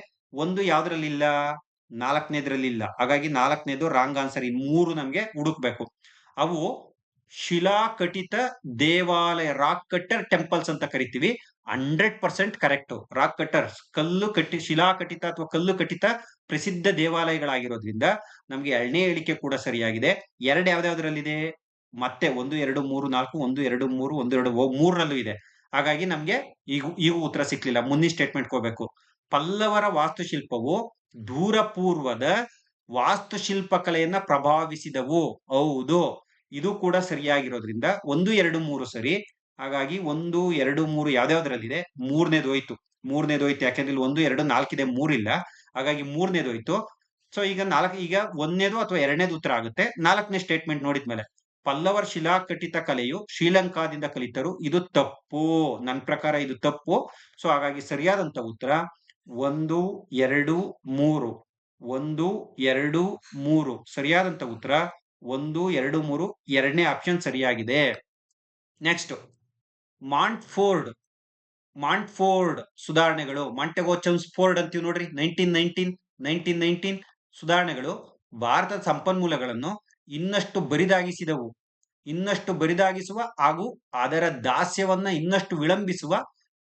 ಒಂದು ಯಾವ್ದ್ರಲ್ಲಿಲ್ಲ? 4ನೇದ್ರಲ್ಲಿಲ್ಲ. ಹಾಗಾಗಿ 4ನೇದು ರಾಂಗ್ ಆನ್ಸರ್. ಈ 3 ನಮ್ಗೆ ಹುಡುಕ್ಬೇಕು. ಅವು ಶಿಲಾಕಟಿತ ದೇವಾಲಯ, ರಾಕ್ ಕಟ್ಟರ್ ಟೆಂಪಲ್ಸ್ ಅಂತ ಕರಿತೀವಿ. 100% ಕರೆಕ್ಟ್. ರಾಕ್ ಕಟ್ಟರ್ ಕಲ್ಲು ಕಟ್ಟಿ, ಶಿಲಾಕಟಿತ ಅಥವಾ ಕಲ್ಲು ಕಟ್ಟಿತ ಪ್ರಸಿದ್ಧ ದೇವಾಲಯಗಳಾಗಿರೋದ್ರಿಂದ ನಮ್ಗೆ 2ನೇ ಹೇಳಿಕೆ ಕೂಡ ಸರಿಯಾಗಿದೆ. 2 ಯಾವ್ದಾವ್ದ್ರಲ್ಲಿದೆ? ಮತ್ತೆ 1 2 3 4 1 2 3 1 2 3ರಲ್ಲೂ ಇದೆ. ಹಾಗಾಗಿ ನಮ್ಗೆ ಈಗ ಉತ್ತರ ಸಿಕ್ಲಿಲ್ಲ. ಮುಂದಿನ ಸ್ಟೇಟ್ಮೆಂಟ್ ಹೋಗ್ಬೇಕು. ಪಲ್ಲವರ ವಾಸ್ತುಶಿಲ್ಪವು ದೂರಪೂರ್ವದ ವಾಸ್ತುಶಿಲ್ಪ ಕಲೆಯನ್ನ ಪ್ರಭಾವಿಸಿದವು. ಹೌದು, ಇದು ಕೂಡ ಸರಿಯಾಗಿರೋದ್ರಿಂದ 1 2 3 ಸರಿ. ಹಾಗಾಗಿ 1 2 3 ಯಾವ್ದಾವ್ದ್ರಲ್ಲಿದೆ? 3ನೇದು ಹೋಯ್ತು. ಯಾಕೆಂದ್ರೆ ಇಲ್ಲಿ 1 2 4 ಇದೆ, 3 ಇಲ್ಲ. ಹಾಗಾಗಿ 3ನೇದು ಹೋಯ್ತು. ಸೊ ಈಗ 1ನೇದು ಅಥವಾ 2ನೇದು ಉತ್ತರ ಆಗುತ್ತೆ. 4ನೇ ಸ್ಟೇಟ್ಮೆಂಟ್ ನೋಡಿದ್ಮೇಲೆ, ಪಲ್ಲವರ ಶಿಲಾಕಟಿತ ಕಲೆಯು ಶ್ರೀಲಂಕಾದಿಂದ ಕಲಿತರು. ಇದು ತಪ್ಪು. ನನ್ನ ಪ್ರಕಾರ ಇದು ತಪ್ಪು. ಸೊ ಹಾಗಾಗಿ ಸರಿಯಾದಂತ ಉತ್ತರ 1 2 3. 1 2 3 ಸರಿಯಾದಂತ ಉತ್ತರ 1 2 3. 2ನೇ ಆಪ್ಷನ್ ಸರಿಯಾಗಿದೆ. ನೆಕ್ಸ್ಟ್, ಮಾಂಟ್ಫೋರ್ಡ್ ಸುಧಾರಣೆಗಳು. ಮಾಂಟೆಗೋ ಚೆಮ್ಸ್ಫೋರ್ಡ್ ಅಂತೀವಿ ನೋಡ್ರಿ, 1919 ಸುಧಾರಣೆಗಳು ಭಾರತದ ಸಂಪನ್ಮೂಲಗಳನ್ನು ಇನ್ನಷ್ಟು ಬರಿದಾಗಿಸುವ ಹಾಗೂ ಅದರ ದಾಸ್ಯವನ್ನ ಇನ್ನಷ್ಟು ವಿಳಂಬಿಸುವ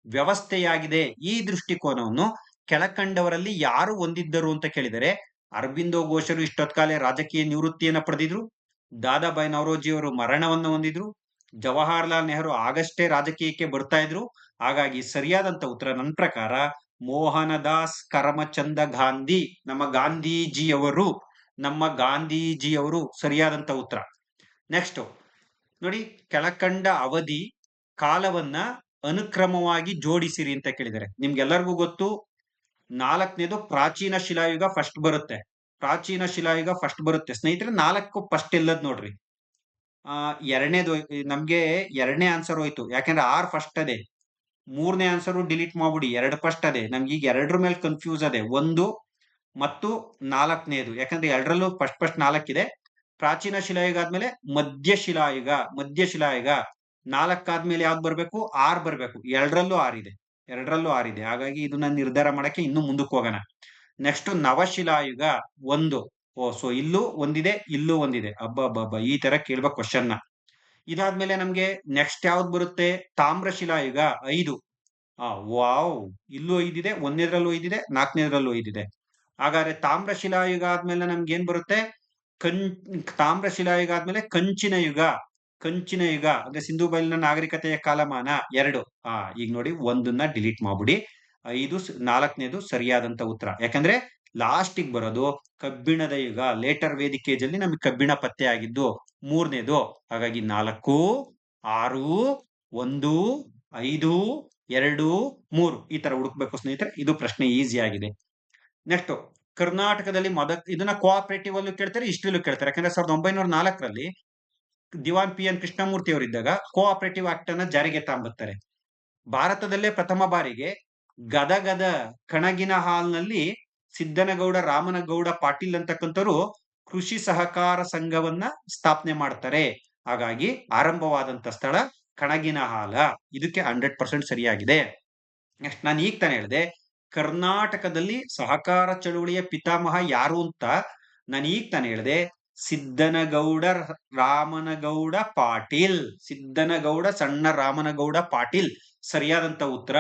ವ್ಯವಸ್ಥೆಯಾಗಿದೆ. ಈ ದೃಷ್ಟಿಕೋನವನ್ನು ಕೆಳಕಂಡವರಲ್ಲಿ ಯಾರು ಹೊಂದಿದ್ದರು ಅಂತ ಕೇಳಿದರೆ, ಅರಬಿಂದೋ ಘೋಷರು ಇಷ್ಟೊತ್ಕಾಲ ರಾಜಕೀಯ ನಿವೃತ್ತಿಯನ್ನ ಪಡೆದಿದ್ರು. ದಾದಾಬಾಯಿ ನವರೋಜಿ ಅವರು ಮರಣವನ್ನು ಹೊಂದಿದ್ರು. ಜವಾಹರ್ಲಾಲ್ ನೆಹರು ಆಗಷ್ಟೇ ರಾಜಕೀಯಕ್ಕೆ ಬರ್ತಾ ಇದ್ರು. ಹಾಗಾಗಿ ಸರಿಯಾದಂತ ಉತ್ತರ ನನ್ನ ಪ್ರಕಾರ ಮೋಹನದಾಸ್ ಕರಮಚಂದ ಗಾಂಧಿ, ನಮ್ಮ ಗಾಂಧೀಜಿಯವರು ಸರಿಯಾದಂತ ಉತ್ತರ. ನೆಕ್ಸ್ಟ್ ನೋಡಿ, ಕೆಳಕಂಡ ಅವಧಿ ಕಾಲವನ್ನ ಅನುಕ್ರಮವಾಗಿ ಜೋಡಿಸಿರಿ ಅಂತ ಕೇಳಿದರೆ, ನಿಮ್ಗೆಲ್ಲರಿಗೂ ಗೊತ್ತು 4ನೇದು ಪ್ರಾಚೀನ ಶಿಲಾಯುಗ ಫಸ್ಟ್ ಬರುತ್ತೆ. ಸ್ನೇಹಿತರೆ, 4 ಫಸ್ಟ್ ಎಲ್ಲದ್ ನೋಡ್ರಿ. 2ನೇದು ನಮ್ಗೆ 2ನೇ ಆನ್ಸರ್ ಹೋಯ್ತು. ಯಾಕಂದ್ರೆ 6 ಫಸ್ಟ್ ಅದೇ. 3ನೇ ಆನ್ಸರ್ ಡಿಲೀಟ್ ಮಾಡ್ಬಿಡಿ, 2 ಫಸ್ಟ್ ಅದೇ. ನಮ್ಗೆ ಈಗ 2 ಮೇಲೆ ಕನ್ಫ್ಯೂಸ್ ಅದೇ, 1 ಮತ್ತು 4ನೇದು. ಯಾಕಂದ್ರೆ 2ರಲ್ಲೂ ಫಸ್ಟ್ 4 ಇದೆ. ಪ್ರಾಚೀನ ಶಿಲಾಯುಗ ಆದ್ಮೇಲೆ ಮಧ್ಯಶಿಲಾಯುಗ. 4 ಆದ್ಮೇಲೆ ಯಾವ್ದು ಬರ್ಬೇಕು? 6 ಬರ್ಬೇಕು. 2ರಲ್ಲೂ 6 ಇದೆ. ಹಾಗಾಗಿ ಇದನ್ನ ನಿರ್ಧಾರ ಮಾಡಕ್ಕೆ ಇನ್ನು ಮುಂದಕ್ಕೆ ಹೋಗೋಣ. ನೆಕ್ಸ್ಟ್ ನವಶಿಲಾಯುಗ 1. ಸೊ ಇಲ್ಲೂ ಒಂದಿದೆ, ಇಲ್ಲೂ ಒಂದಿದೆ. ಅಬ್ಬಬ್ಬ, ಈ ತರ ಕೇಳ್ಬೇಕು ಕ್ವಶನ್ ನ. ಇದಾದ್ಮೇಲೆ ನಮ್ಗೆ ನೆಕ್ಸ್ಟ್ ಯಾವ್ದು ಬರುತ್ತೆ? ತಾಮ್ರಶಿಲಾಯುಗ 5. ವಾವ್, ಇಲ್ಲೂ 5 ಇದೆ, 1ನೇದ್ರಲ್ಲೂ 5 ಇದೆ, 4ನೇದ್ರಲ್ಲೂ 5 ಇದೆ. ಹಾಗಾದ್ರೆ ತಾಮ್ರಶಿಲಾಯುಗ ಆದ್ಮೇಲೆ ನಮ್ಗೆ ಏನ್ ಬರುತ್ತೆ? ತಾಮ್ರಶಿಲಾಯುಗ ಆದ್ಮೇಲೆ ಕಂಚಿನ ಯುಗ ಅಂದ್ರೆ ಸಿಂಧು ಬಯಲಿನ ನಾಗರಿಕತೆಯ ಕಾಲಮಾನ 2. ಈಗ ನೋಡಿ, 1ನ್ನ ಡಿಲೀಟ್ ಮಾಡ್ಬಿಡಿ. 5 4ನೇದು ಸರಿಯಾದಂತ ಉತ್ತರ. ಯಾಕಂದ್ರೆ ಲಾಸ್ಟಿಗೆ ಬರೋದು ಕಬ್ಬಿಣದ ಯುಗ. ಲೇಟರ್ ವೇದಿಕ್ ಏಜ್ ಅಲ್ಲಿ ನಮಗೆ ಕಬ್ಬಿಣ ಪತ್ತೆ ಆಗಿದ್ದು 3ನೇದು. ಹಾಗಾಗಿ 4 6 1 5 2 3 ಈ ತರ ಹುಡುಕ್ಬೇಕು ಸ್ನೇಹಿತರೆ. ಇದು ಪ್ರಶ್ನೆ ಈಸಿ ಆಗಿದೆ. ನೆಕ್ಸ್ಟ್, ಕರ್ನಾಟಕದಲ್ಲಿ ಇದನ್ನ ಕೋಆಪರೇಟಿವ್ ಅಲ್ಲೂ ಕೇಳ್ತಾರೆ, ಹಿಸ್ಟ್ರಿಲೂ ಕೇಳ್ತಾರೆ. ಯಾಕಂದ್ರೆ 1904ರಲ್ಲಿ ದಿವಾನ್ ಪಿ ಎನ್ ಕೃಷ್ಣಮೂರ್ತಿ ಅವರಿದ್ದಾಗ ಕೋಆಪರೇಟಿವ್ ಆಕ್ಟ್ ಅನ್ನ ಜಾರಿಗೆ ತಗೊಂಬರ್ತಾರೆ. ಭಾರತದಲ್ಲೇ ಪ್ರಥಮ ಬಾರಿಗೆ ಗದಗದ ಕಣಗಿನ ಹಾಲ್ನಲ್ಲಿ ಸಿದ್ದನಗೌಡ ರಾಮನಗೌಡ ಪಾಟೀಲ್ ಅಂತಕ್ಕಂಥವ್ರು ಕೃಷಿ ಸಹಕಾರ ಸಂಘವನ್ನ ಸ್ಥಾಪನೆ ಮಾಡ್ತಾರೆ. ಹಾಗಾಗಿ ಆರಂಭವಾದಂತ ಸ್ಥಳ ಕಣಗಿನಹಾಲ. ಇದಕ್ಕೆ 100% ಸರಿಯಾಗಿದೆ. ನೆಕ್ಸ್ಟ್ ನಾನು ಈಗ ತಾನೇ ಹೇಳಿದೆ ಕರ್ನಾಟಕದಲ್ಲಿ ಸಹಕಾರ ಚಳುವಳಿಯ ಪಿತಾಮಹ ಯಾರು ಅಂತ. ನಾನು ಈಗ ತಾನೇ ಹೇಳಿದೆ ಸಿದ್ದನಗೌಡ ರಾಮನಗೌಡ ಪಾಟೀಲ್. ಸಿದ್ದನಗೌಡ ಸಣ್ಣ ರಾಮನಗೌಡ ಪಾಟೀಲ್ ಸರಿಯಾದಂತ ಉತ್ತರ.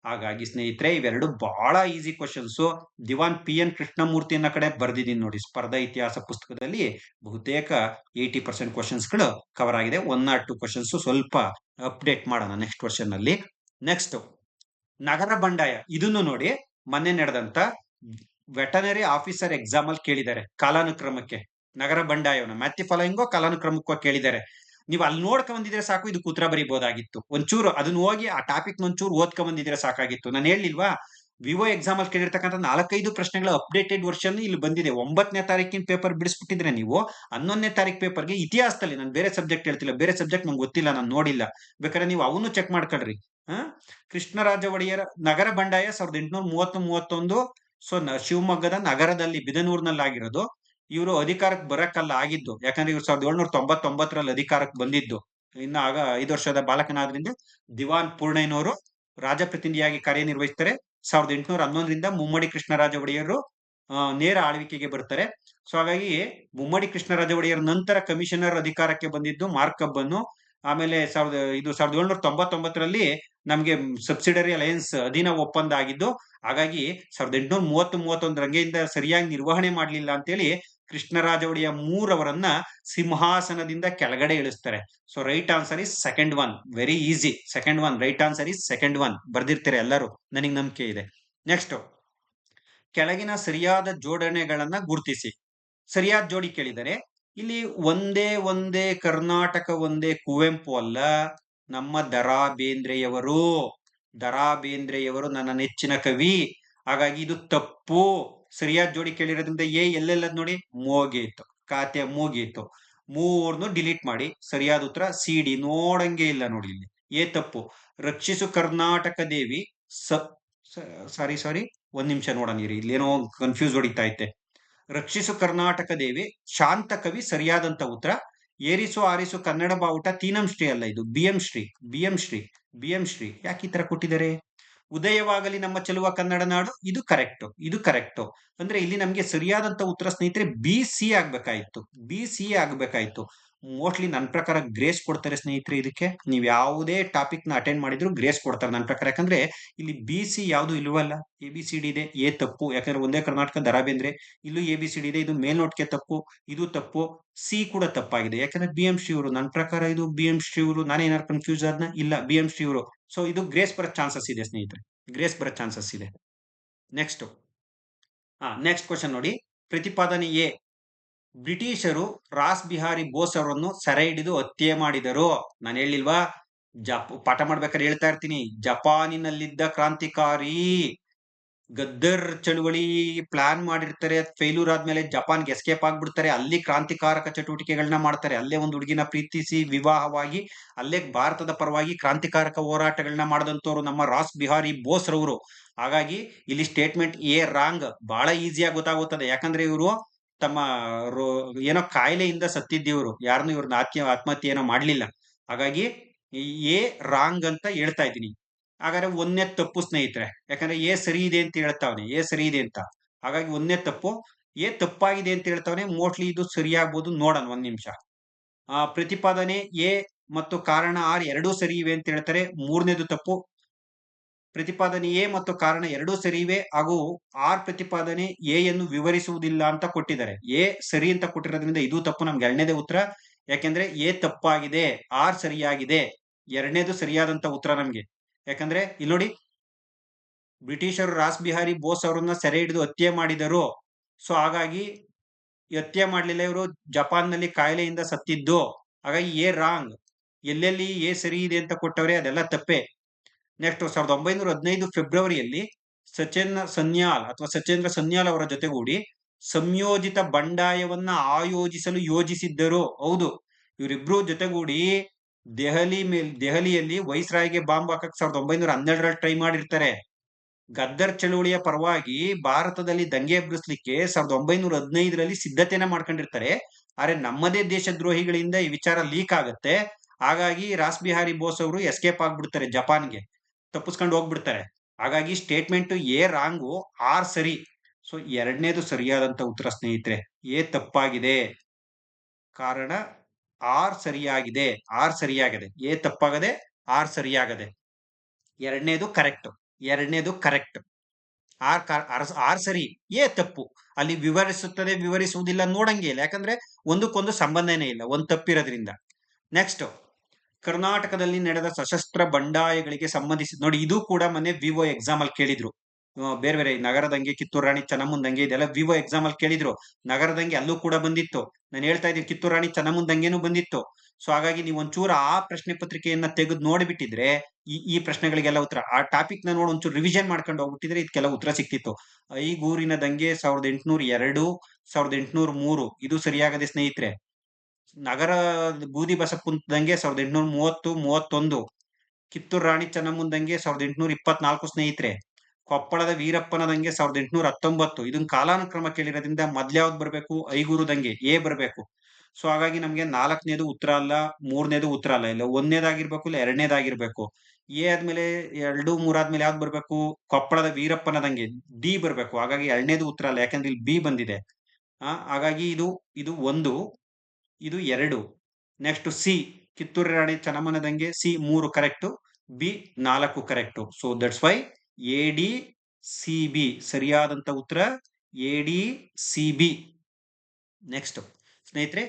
ಹಾಗಾಗಿ ಸ್ನೇಹಿತರೆ ಇವೆರಡು ಬಹಳ ಈಸಿ ಕ್ವಶನ್ಸ್. ದಿವಾನ್ PN ಕೃಷ್ಣಮೂರ್ತಿ ಅನ್ನೋ ಕಡೆ ಬರ್ದಿದ್ದೀನಿ ನೋಡಿ, ಸ್ಪರ್ಧಾ ಇತಿಹಾಸ ಪುಸ್ತಕದಲ್ಲಿ ಬಹುತೇಕ 80% ಕ್ವಶನ್ಸ್ಗಳು ಕವರ್ ಆಗಿದೆ. 1 or 2 ಕ್ವಶನ್ಸ್ ಸ್ವಲ್ಪ ಅಪ್ಡೇಟ್ ಮಾಡೋಣ ನೆಕ್ಸ್ಟ್ ವರ್ಷನ್ ನಲ್ಲಿ. ನೆಕ್ಸ್ಟ್ ನಗರ ಬಂಡಾಯ. ಇದನ್ನು ನೋಡಿ ಮೊನ್ನೆ ನಡೆದಂತ ವೆಟನರಿ ಆಫೀಸರ್ ಎಕ್ಸಾಮ್ ಅಲ್ಲಿ ಕೇಳಿದ್ದಾರೆ ಕಾಲಾನುಕ್ರಮಕ್ಕೆ. ನಗರ ಬಂಡಾಯವನ್ನ ಮ್ಯಾಥ್ಯೂ ಫಾಲೋಯಿಂಗೋ ಕಾಲಾನುಕ್ರಮಕ್ಕೋ ಕೇಳಿದ್ದಾರೆ. ನೀವು ಅಲ್ಲಿ ನೋಡ್ಕೊಂಡ್ ಬಂದಿದ್ರೆ ಸಾಕು, ಇದಕ್ಕೆ ಉತ್ತರ ಬರೀಬಹುದಾಗಿತ್ತು. ಒಂಚೂರು ಅದನ್ನ ಹೋಗಿ ಆ ಟಾಪಿಕ್ ಒಂಚೂರು ಓದ್ಕೊಂಡ್ ಬಂದಿದ್ರೆ ಸಾಕಾಗಿತ್ತು. ನಾನು ಹೇಳಿಲ್ವಾ, ವಿವೋ ಎಕ್ಸಾಮ್ ಅಲ್ಲಿ ಕೇಳಿರ್ತಕ್ಕಂಥ 4-5 ಪ್ರಶ್ನೆಗಳ ಅಪ್ಡೇಟೆಡ್ ವರ್ಷನ್ ಇಲ್ಲಿ ಬಂದಿದೆ. 9ನೇ ತಾರೀಕಿನ ಪೇಪರ್ ಬಿಡಿಸ್ಬಿಟ್ಟಿದ್ರೆ ನೀವು 11ನೇ ತಾರೀಕು ಪೇಪರ್ಗೆ ಇತಿಹಾಸದಲ್ಲಿ, ನಾನು ಬೇರೆ ಸಬ್ಜೆಕ್ಟ್ ಹೇಳ್ತಿಲ್ಲ, ಬೇರೆ ಸಬ್ಜೆಕ್ಟ್ ನಂಗೆ ಗೊತ್ತಿಲ್ಲ, ನಾನು ನೋಡಿಲ್ಲ, ಬೇಕಾದ್ರೆ ನೀವು ಅವನು ಚೆಕ್ ಮಾಡ್ಕೊಳ್ರಿ. ಕೃಷ್ಣರಾಜ ಒಡೆಯರ ನಗರ ಬಂಡಾಯ 1830-31. ಸೊ ಶಿವಮೊಗ್ಗದ ನಗರದಲ್ಲಿ ಬಿದನೂರ್ನಲ್ಲಿ ಆಗಿರೋದು. ಇವರು ಅಧಿಕಾರಕ್ಕೆ ಬರಕ್ಕಲ್ಲ ಆಗಿದ್ದು, ಯಾಕಂದ್ರೆ ಇವ್ರು 1799ರಲ್ಲಿ ಅಧಿಕಾರಕ್ಕೆ ಬಂದಿದ್ದು. ಇನ್ನ ಆಗ 5 ವರ್ಷದ ಬಾಲಕನಾದ್ರಿಂದ ದಿವಾನ್ ಪೂರ್ಣಯ್ಯನವರು ರಾಜಪ್ರತಿನಿಧಿಯಾಗಿ ಕಾರ್ಯನಿರ್ವಹಿಸ್ತಾರೆ. 1811ರಿಂದ ಮುಮ್ಮಡಿ ಕೃಷ್ಣರಾಜ ಒಡೆಯರು ನೇರ ಆಳ್ವಿಕೆಗೆ ಬರ್ತಾರೆ. ಸೊ ಹಾಗಾಗಿ ಮುಮ್ಮಡಿ ಕೃಷ್ಣರಾಜ ಒಡೆಯರ್ ನಂತರ ಕಮಿಷನರ್ ಅಧಿಕಾರಕ್ಕೆ ಬಂದಿದ್ದು ಮಾರ್ಕಬ್ಬನ್ನು. ಆಮೇಲೆ 1799ರಲ್ಲಿ ನಮ್ಗೆ ಸಬ್ಸಿಡರಿ ಅಲಯನ್ಸ್ ಅಧೀನ ಒಪ್ಪಂದ ಆಗಿದ್ದು. ಹಾಗಾಗಿ 1830-31 ರಂಗೆಯಿಂದ ಸರಿಯಾಗಿ ನಿರ್ವಹಣೆ ಮಾಡ್ಲಿಲ್ಲ ಅಂತೇಳಿ ಕೃಷ್ಣರಾಜ ಒಡೆಯ ಮೂರವರನ್ನ ಸಿಂಹಾಸನದಿಂದ ಕೆಳಗಡೆ ಇಳಿಸ್ತಾರೆ. So right answer is second one. Very easy. Second one, right answer is second one. ಬರ್ದಿರ್ತಾರೆ ಎಲ್ಲರೂ, ನನಗೆ ನಂಬಿಕೆ ಇದೆ. ನೆಕ್ಸ್ಟ್ ಕೆಳಗಿನ ಸರಿಯಾದ ಜೋಡಣೆಗಳನ್ನ ಗುರುತಿಸಿ. ಸರಿಯಾದ ಜೋಡಿ ಕೇಳಿದರೆ ಇಲ್ಲಿ ಒಂದೇ ಒಂದೇ ಕರ್ನಾಟಕ ಒಂದೇ ಕುವೆಂಪು ಅಲ್ಲ, ನಮ್ಮ ದರಾ ಬೇಂದ್ರೆಯವರು. ದರಾ ಬೇಂದ್ರೆಯವರು ನನ್ನ ನೆಚ್ಚಿನ ಕವಿ. ಹಾಗಾಗಿ ಇದು ತಪ್ಪು. ಸರಿಯಾದ ಜೋಡಿ ಕೇಳಿರೋದ್ರಿಂದ ಎಲ್ಲೆಲ್ಲ ನೋಡಿ ಮೋಗೀತು, ಖಾತೆ ಮುಗೀತು. 3 ಡಿಲೀಟ್ ಮಾಡಿ. ಸರಿಯಾದ ಉತ್ತರ CD. ನೋಡಂಗೆ ಇಲ್ಲ ನೋಡಿ ಇಲ್ಲಿ. ತಪ್ಪು. ರಕ್ಷಿಸು ಕರ್ನಾಟಕ ದೇವಿ ಸಾರಿ 1 ನಿಮಿಷ ನೋಡೋಣ ಇರಿ, ಇಲ್ಲೇನೋ ಕನ್ಫ್ಯೂಸ್ ಹೊಡಿತಾ ಐತೆ. ರಕ್ಷಿಸು ಕರ್ನಾಟಕ ದೇವಿ ಶಾಂತ ಕವಿ ಸರಿಯಾದಂತ ಉತ್ತರ. ಏರಿಸು ಆರಿಸು ಕನ್ನಡ ಬಾವುಟ ತೀನಂ ಶ್ರೀ ಅಲ್ಲ, ಇದು BM ಶ್ರೀ. ಯಾಕೆ ಈ ತರ ಕೊಟ್ಟಿದ್ದಾರೆ? ಉದಯವಾಗಲಿ ನಮ್ಮ ಚೆಲುವ ಕನ್ನಡ ನಾಡು, ಇದು ಕರೆಕ್ಟ್. ಅಂದ್ರೆ ಇಲ್ಲಿ ನಮ್ಗೆ ಸರಿಯಾದಂತ ಉತ್ತರ ಸ್ನೇಹಿತರೆ BC ಆಗ್ಬೇಕಾಯ್ತು. ಮೋಸ್ಟ್ಲಿ ನನ್ನ ಪ್ರಕಾರ ಗ್ರೇಸ್ ಕೊಡ್ತಾರೆ ಸ್ನೇಹಿತರೆ ಇದಕ್ಕೆ. ನೀವು ಯಾವುದೇ ಟಾಪಿಕ್ ನ ಅಟೆಂಡ್ ಮಾಡಿದ್ರು ಗ್ರೇಸ್ ಕೊಡ್ತಾರೆ ನನ್ನ ಪ್ರಕಾರ. ಯಾಕಂದ್ರೆ ಇಲ್ಲಿ BC ಯಾವುದು ಇಲ್ವಲ್ಲ. ABCD ಇದೆ, ತಪ್ಪು. ಯಾಕಂದ್ರೆ ಒಂದೇ ಕರ್ನಾಟಕ ದರಾ ಬೇಂದ್ರೆ. ಇಲ್ಲೂ ABCD ಇದೆ, ಇದು ಮೇಲ್ನೋಟಕ್ಕೆ ತಪ್ಪು, ಇದು ತಪ್ಪು. C ಕೂಡ ತಪ್ಪಾಗಿದೆ. ಯಾಕಂದ್ರೆ BM ಶ್ರೀ ಅವರು, ನನ್ನ ಪ್ರಕಾರ ಇದು BM ಶ್ರೀ ಅವರು. ನಾನೇನಾರು ಕನ್ಫ್ಯೂಸ್ ಆದ್ನ? ಇಲ್ಲ, BM ಶ್ರೀ ಅವರು. ಸೊ ಇದು ಗ್ರೇಸ್ ಬರೋ ಚಾನ್ಸಸ್ ಇದೆ ಸ್ನೇಹಿತರೆ, ಗ್ರೇಸ್ ಬರೋ ಚಾನ್ಸಸ್ ಇದೆ. ನೆಕ್ಸ್ಟ್ ಕ್ವಶನ್ ನೋಡಿ. ಪ್ರತಿಪಾದನೆ A. ಬ್ರಿಟಿಷರು ರಾಸ್ ಬಿಹಾರಿ ಬೋಸ್ ಅವರನ್ನು ಸೆರೆ ಹಿಡಿದು ಹತ್ಯೆ ಮಾಡಿದರು. ನಾನು ಹೇಳಿಲ್ವಾ, ಪಾಠ ಮಾಡ್ಬೇಕಾದ್ರೆ ಹೇಳ್ತಾ ಇರ್ತೀನಿ, ಜಪಾನಿನಲ್ಲಿದ್ದ ಕ್ರಾಂತಿಕಾರಿ. ಗದ್ದರ್ ಚಳುವಳಿ ಪ್ಲಾನ್ ಮಾಡಿರ್ತಾರೆ, ಫೇಲ್ಯೂರ್ ಆದ್ಮೇಲೆ ಜಪಾನ್ಗೆ ಎಸ್ಕೇಪ್ ಆಗ್ಬಿಡ್ತಾರೆ. ಅಲ್ಲಿ ಕ್ರಾಂತಿಕಾರಕ ಚಟುವಟಿಕೆಗಳನ್ನ ಮಾಡ್ತಾರೆ. ಅಲ್ಲೇ ಒಂದು ಹುಡುಗಿನ ಪ್ರೀತಿಸಿ ವಿವಾಹವಾಗಿ ಅಲ್ಲೇ ಭಾರತದ ಪರವಾಗಿ ಕ್ರಾಂತಿಕಾರಕ ಹೋರಾಟಗಳನ್ನ ಮಾಡಿದಂತವ್ರು ನಮ್ಮ ರಾಸ್ ಬಿಹಾರಿ ಬೋಸ್ ರವರು. ಹಾಗಾಗಿ ಇಲ್ಲಿ ಸ್ಟೇಟ್ಮೆಂಟ್ A ರಾಂಗ್. ಬಹಳ ಈಸಿಯಾಗಿ ಗೊತ್ತಾಗುತ್ತದೆ. ಯಾಕಂದ್ರೆ ಇವರು ತಮ್ಮ ಏನೋ ಕಾಯಿಲೆಯಿಂದ ಸತ್ತಿದ್ದೀವ್ರು, ಯಾರನ್ನು ಇವ್ರನ್ನ ಆತ್ಮಹತ್ಯೆ ಏನೋ ಮಾಡ್ಲಿಲ್ಲ. ಹಾಗಾಗಿ A ರಾಂಗ್ ಅಂತ ಹೇಳ್ತಾ ಇದ್ದೀನಿ. ಹಾಗಾದ್ರೆ 1ನೇ ತಪ್ಪು ಸ್ನೇಹಿತರೆ. ಯಾಕಂದ್ರೆ A ಸರಿ ಇದೆ ಅಂತ ಹೇಳ್ತಾವನೆ, A ಸರಿ ಇದೆ ಅಂತ. ಹಾಗಾಗಿ 1ನೇ ತಪ್ಪು. A ತಪ್ಪಾಗಿದೆ ಅಂತ ಹೇಳ್ತಾವನೆ. ಮೋಸ್ಟ್ಲಿ ಇದು ಸರಿಯಾಗಬಹುದು, ನೋಡೋಣ 1 ನಿಮಿಷ. ಪ್ರತಿಪಾದನೆ A ಮತ್ತು ಕಾರಣ R ಎರಡೂ ಸರಿ ಇವೆ ಅಂತ ಹೇಳ್ತಾರೆ. 3ನೇದು ತಪ್ಪು. ಪ್ರತಿಪಾದನೆ A ಮತ್ತು ಕಾರಣ ಎರಡೂ ಸರಿ ಇವೆ ಹಾಗೂ R ಪ್ರತಿಪಾದನೆ A ಯನ್ನು ವಿವರಿಸುವುದಿಲ್ಲ ಅಂತ ಕೊಟ್ಟಿದ್ದಾರೆ. A ಸರಿ ಅಂತ ಕೊಟ್ಟಿರೋದ್ರಿಂದ ಇದು ತಪ್ಪು. ನಮ್ಗೆ 2ನೇದೇ ಉತ್ತರ. ಯಾಕೆಂದ್ರೆ A ತಪ್ಪಾಗಿದೆ, R ಸರಿಯಾಗಿದೆ. 2ನೇದು ಸರಿಯಾದಂತ ಉತ್ತರ ನಮ್ಗೆ. ಯಾಕಂದ್ರೆ ಇಲ್ಲಿ ನೋಡಿ, ಬ್ರಿಟಿಷರು ರಾಸ್ ಬಿಹಾರಿ ಬೋಸ್ ಅವರನ್ನ ಸೆರೆ ಹಿಡಿದು ಹತ್ಯೆ ಮಾಡಿದರು. ಸೊ ಹಾಗಾಗಿ ಹತ್ಯೆ ಮಾಡ್ಲಿಲ್ಲ, ಇವರು ಜಪಾನ್ ನಲ್ಲಿ ಕಾಯಿಲೆಯಿಂದ ಸತ್ತಿದ್ದು. ಹಾಗಾಗಿ A ರಾಂಗ್. ಎಲ್ಲೆಲ್ಲಿ A ಸರಿ ಇದೆ ಅಂತ ಕೊಟ್ಟವ್ರೆ ಅದೆಲ್ಲ ತಪ್ಪೆ. ನೆಕ್ಸ್ಟ್ 1915 ಫೆಬ್ರವರಿಯಲ್ಲಿ ಸಚೇಂದ್ರ ಸನ್ಯಾಲ್ ಅವರ ಜೊತೆಗೂಡಿ ಸಂಯೋಜಿತ ಬಂಡಾಯವನ್ನ ಆಯೋಜಿಸಲು ಯೋಜಿಸಿದ್ದರು. ಹೌದು, ಇವರಿಬ್ರು ಜೊತೆಗೂಡಿ ದೆಹಲಿಯಲ್ಲಿ ವೈಸ್ರಾಯ್ಗೆ ಬಾಂಬ್ ಹಾಕಕ್ 1912ರಲ್ಲಿ ಟ್ರೈ ಮಾಡಿರ್ತಾರೆ. ಗದ್ದರ್ ಚಳುವಳಿಯ ಪರವಾಗಿ ಭಾರತದಲ್ಲಿ ದಂಗೆ ಎಬ್ಬಿಸ್ಲಿಕ್ಕೆ 1915ರಲ್ಲಿ ಸಿದ್ಧತೆನ ಮಾಡ್ಕೊಂಡಿರ್ತಾರೆ. ಆದ್ರೆ ನಮ್ಮದೇ ದೇಶದ್ರೋಹಿಗಳಿಂದ ಈ ವಿಚಾರ ಲೀಕ್ ಆಗುತ್ತೆ. ಹಾಗಾಗಿ ರಾಸ್ ಬಿಹಾರಿ ಬೋಸ್ ಅವರು ಎಸ್ಕೇಪ್ ಆಗ್ಬಿಡ್ತಾರೆ ಜಪಾನ್ಗೆ, ತಪ್ಪಿಸ್ಕೊಂಡು ಹೋಗ್ಬಿಡ್ತಾರೆ. ಹಾಗಾಗಿ ಸ್ಟೇಟ್ಮೆಂಟ್ ಎ ರಾಂಗು, ಆರ್ ಸರಿ. ಸೊ ಎರಡನೇದು ಸರಿಯಾದಂತ ಉತ್ತರ ಸ್ನೇಹಿತರೆ. ಎ ತಪ್ಪಾಗಿದೆ. ಕಾರಣ ಆರ್ ಸರಿಯಾಗಿದೆ. ಆರ್ ಸರಿಯಾಗದೆ. ಎ ತಪ್ಪಾಗದೆ, ಆರ್ ಸರಿಯಾಗದೆ. ಎರಡನೇದು ಕರೆಕ್ಟ್. ಎರಡನೇದು ಕರೆಕ್ಟ್. ಆರ್ ಸರಿ, ಎ ತಪ್ಪು. ಅಲ್ಲಿ ವಿವರಿಸುತ್ತದೆ, ವಿವರಿಸುವುದಿಲ್ಲ ನೋಡಂಗೆ ಇಲ್ಲ. ಯಾಕಂದ್ರೆ ಒಂದಕ್ಕೊಂದು ಸಂಬಂಧನೇ ಇಲ್ಲ, ಒಂದ್ ತಪ್ಪಿರೋದ್ರಿಂದ. ನೆಕ್ಸ್ಟ್, ಕರ್ನಾಟಕದಲ್ಲಿ ನಡೆದ ಸಶಸ್ತ್ರ ಬಂಡಾಯಗಳಿಗೆ ಸಂಬಂಧಿಸಿದ ನೋಡಿ, ಇದು ಕೂಡ ಮೊನ್ನೆ ವಿವೋ ಎಕ್ಸಾಮ್ ಅಲ್ಲಿ ಕೇಳಿದ್ರು. ಬೇರೆ ಬೇರೆ ನಗರದಂಗೆ, ಕಿತ್ತೂರು ರಾಣಿ ಚೆನ್ನಮ್ಮಂದಂಗೆ, ಇದೆಲ್ಲ ವಿವೋ ಎಕ್ಸಾಮ್ ಅಲ್ಲಿ ಕೇಳಿದ್ರು. ನಗರದಂಗೆ ಅಲ್ಲೂ ಕೂಡ ಬಂದಿತ್ತು. ನಾನು ಹೇಳ್ತಾ ಇದ್ದೀನಿ, ಕಿತ್ತೂರು ರಾಣಿ ಚೆನ್ನಮ್ಮಂದಂಗೆನೂ ಬಂದಿತ್ತು. ಸೊ ಹಾಗಾಗಿ ನೀವು ಒಂಚೂರು ಆ ಪ್ರಶ್ನೆ ಪತ್ರಿಕೆಯನ್ನ ತೆಗೆದು ನೋಡಿಬಿಟ್ಟಿದ್ರೆ ಈ ಪ್ರಶ್ನೆಗಳಿಗೆಲ್ಲ ಉತ್ತರ, ಆ ಟಾಪಿಕ್ ನ ನೋಡಿ ಒಂಚೂರು ರಿವಿಷನ್ ಮಾಡ್ಕೊಂಡು ಹೋಗ್ಬಿಟ್ಟಿದ್ರೆ ಇದಕ್ಕೆಲ್ಲ ಉತ್ತರ ಸಿಕ್ತಿತ್ತು. ಐಗೂರಿನ ದಂಗೆ 1802, 1803 ಇದು ಸರಿಯಾಗದೆ ಸ್ನೇಹಿತರೆ. ನಗರ ಬೂದಿ ಬಸಪ್ಪನ ದಂಗೆ 1830, 31. ಕಿತ್ತೂರು ರಾಣಿ ಚೆನ್ನಮ್ಮನ ದಂಗೆ 1824 ಸ್ನೇಹಿತರೆ. ಕೊಪ್ಪಳದ ವೀರಪ್ಪನ ದಂಗೆ 1819. ಇದನ್ನ ಕಾಲಾನುಕ್ರಮ ಕೇಳಿರೋದ್ರಿಂದ ಮೊದ್ಲ್ಯಾವ್ದು ಬರ್ಬೇಕು? ಐಗೂರು ದಂಗೆ, ಎ ಬರ್ಬೇಕು. ಸೊ ಹಾಗಾಗಿ ನಮ್ಗೆ 4ನೇದು ಉತ್ತರ ಅಲ್ಲ, 3ನೇದು ಉತ್ತರ ಅಲ್ಲ. ಇಲ್ಲ ಒಂದನೇದಾಗಿರ್ಬೇಕು, ಇಲ್ಲ ಎರಡನೇದಾಗಿರ್ಬೇಕು. ಎ ಆದ್ಮೇಲೆ 2, 3 ಆದ್ಮೇಲೆ ಯಾವ್ದು ಬರ್ಬೇಕು? ಕೊಪ್ಪಳದ ವೀರಪ್ಪನ ದಂಗೆ, ಡಿ ಬರ್ಬೇಕು. ಹಾಗಾಗಿ ಎರಡನೇದು ಉತ್ತರ ಅಲ್ಲ, ಯಾಕಂದ್ರೆ ಇಲ್ಲಿ ಬಿ ಬಂದಿದೆ. ಹಾಗಾಗಿ ಇದು 1, ಇದು 2. ನೆಕ್ಸ್ಟ್ ಸಿ, ಕಿತ್ತೂರು ರಾಣಿ ಚೆನ್ನಮ್ಮನ ದಂಗೆ, C 3 correct, B 4 correct. So that's why ಎಡಿ ಸಿ ಬಿ ಸರಿಯಾದಂತ ಉತ್ತರ, ಎಡಿ ಸಿ ಬಿ. ನೆಕ್ಸ್ಟ್ ಸ್ನೇಹಿತರೆ,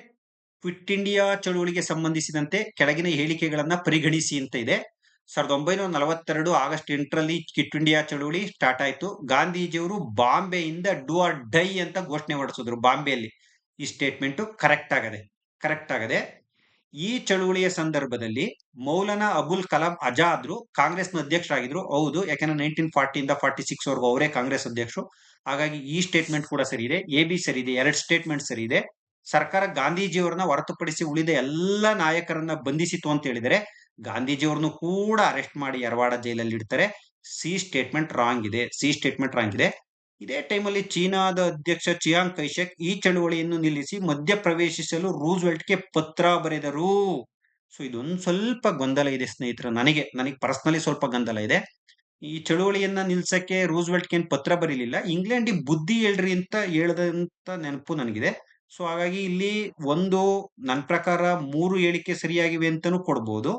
ಕ್ವಿಟ್ ಇಂಡಿಯಾ ಚಳುವಳಿಗೆ ಸಂಬಂಧಿಸಿದಂತೆ ಕೆಳಗಿನ ಹೇಳಿಕೆಗಳನ್ನ ಪರಿಗಣಿಸಿ ಅಂತ ಇದೆ. 1942 ಆಗಸ್ಟ್ 8ರಲ್ಲಿ ಕ್ವಿಟ್ ಇಂಡಿಯಾ ಚಳುವಳಿ ಸ್ಟಾರ್ಟ್ ಆಯ್ತು. ಗಾಂಧೀಜಿಯವರು ಬಾಂಬೆಯಿಂದ ಡೂ ಆರ್ ಡೈ ಅಂತ ಘೋಷಣೆ ಹೊರಡಿಸಿದ್ರು ಬಾಂಬೆಯಲ್ಲಿ. ಈ ಸ್ಟೇಟ್ಮೆಂಟ್ ಕರೆಕ್ಟ್ ಆಗದೆ. ಕರೆಕ್ಟ್ ಆಗದೆ. ಈ ಚಳುವಳಿಯ ಸಂದರ್ಭದಲ್ಲಿ ಮೌಲಾನಾ ಅಬುಲ್ ಕಲಾಂ ಆಜಾದ್ರು ಕಾಂಗ್ರೆಸ್ನ ಅಧ್ಯಕ್ಷರಾಗಿದ್ರು. ಹೌದು, ಯಾಕಂದ್ರೆ 1940 ಇಂದ 46 ವರೆಗೂ ಅವರೇ ಕಾಂಗ್ರೆಸ್ ಅಧ್ಯಕ್ಷರು. ಹಾಗಾಗಿ ಈ ಸ್ಟೇಟ್ಮೆಂಟ್ ಕೂಡ ಸರಿ ಇದೆ. ಎ ಬಿ ಸರಿ ಇದೆ. 2 ಸ್ಟೇಟ್ಮೆಂಟ್ ಸರಿ ಇದೆ. ಸರ್ಕಾರ ಗಾಂಧೀಜಿಯವರನ್ನ ಹೊರತುಪಡಿಸಿ ಉಳಿದ ಎಲ್ಲ ನಾಯಕರನ್ನ ಬಂಧಿಸಿತು ಅಂತ ಹೇಳಿದರೆ, ಗಾಂಧೀಜಿಯವ್ರನ್ನು ಕೂಡ ಅರೆಸ್ಟ್ ಮಾಡಿ ಯರವಾಡ ಜೈಲಲ್ಲಿ ಇಡ್ತಾರೆ. ಸಿ ಸ್ಟೇಟ್ಮೆಂಟ್ ರಾಂಗ್ ಇದೆ. ಸಿ ಸ್ಟೇಟ್ಮೆಂಟ್ ರಾಂಗ್ ಇದೆ. ಇದೇ ಟೈಮಲ್ಲಿ ಚೀನಾದ ಅಧ್ಯಕ್ಷ ಚಿಯಾಂಗ್ ಕೈಶೆಕ್ ಈ ಚಳುವಳಿಯನ್ನು ನಿಲ್ಲಿಸಿ ಮಧ್ಯ ಪ್ರವೇಶಿಸಲು ರೂಸ್ವೆಲ್ಟ್ಗೆ ಪತ್ರ ಬರೆದರು. ಸೊ ಇದೊಂದು ಸ್ವಲ್ಪ ಗೊಂದಲ ಇದೆ ಸ್ನೇಹಿತರೆ. ನನಗೆ ಪರ್ಸನಲಿ ಸ್ವಲ್ಪ ಗೊಂದಲ ಇದೆ. ಈ ಚಳುವಳಿಯನ್ನ ನಿಲ್ಸಕ್ಕೆ ರೂಸ್ವೆಲ್ಟ್ಗೆ ಏನ್ ಪತ್ರ ಬರೀಲಿಲ್ಲ, ಇಂಗ್ಲೆಂಡಿಗೆ ಬುದ್ಧಿ ಹೇಳ್ರಿ ಅಂತ ಹೇಳದಂತ ನೆನಪು ನನಗಿದೆ. ಸೊ ಹಾಗಾಗಿ ಇಲ್ಲಿ ನನ್ನ ಪ್ರಕಾರ 3 ಹೇಳಿಕೆ ಸರಿಯಾಗಿವೆ ಅಂತಾನೂ ಕೊಡ್ಬೋದು,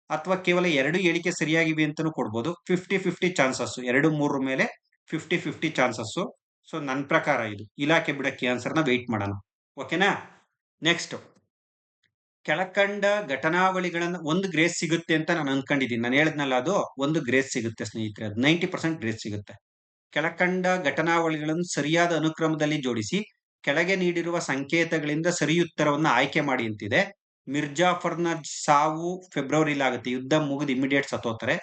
ಅಥವಾ ಕೇವಲ 2 ಹೇಳಿಕೆ ಸರಿಯಾಗಿವೆ ಅಂತಾನೂ ಕೊಡ್ಬೋದು. 50-50 ಚಾನ್ಸಸ್, 2, 3 ಮೇಲೆ 50-50 ಚಾನ್ಸಸ್. ಸೊ ನನ್ನ ಪ್ರಕಾರ ಇದು ಇಲಾಖೆ ಬಿಡಕ್ಕೆ ಆನ್ಸರ್ನ ವೆಯ್ಟ್ ಮಾಡೋಣ. ಓಕೆನಾ? ನೆಕ್ಸ್ಟ್, ಕೆಳಕಂಡ ಘಟನಾವಳಿಗಳನ್ನ 1 ಗ್ರೇಸ್ ಸಿಗುತ್ತೆ ಅಂತ ನಾನು ಅನ್ಕೊಂಡಿದ್ದೀನಿ. ನಾನು ಹೇಳಿದ್ನಲ್ಲ, ಅದು 1 ಗ್ರೇಸ್ ಸಿಗುತ್ತೆ ಸ್ನೇಹಿತರೆ. ಅದು 90% ಗ್ರೇಸ್ ಸಿಗುತ್ತೆ. ಕೆಳಕಂಡ ಘಟನಾವಳಿಗಳನ್ನು ಸರಿಯಾದ ಅನುಕ್ರಮದಲ್ಲಿ ಜೋಡಿಸಿ ಕೆಳಗೆ ನೀಡಿರುವ ಸಂಕೇತಗಳಿಂದ ಸರಿಯುತ್ತರವನ್ನ ಆಯ್ಕೆ ಮಾಡಿ ಅಂತಿದೆ. ಮಿರ್ಜಾಫರ್ನ ಸಾವು ಫೆಬ್ರವರಿಲಿ ಆಗುತ್ತೆ. ಯುದ್ಧ ಮುಗಿದು ಇಮಿಡಿಯೇಟ್ ಸತ್ತೋತಾರೆ.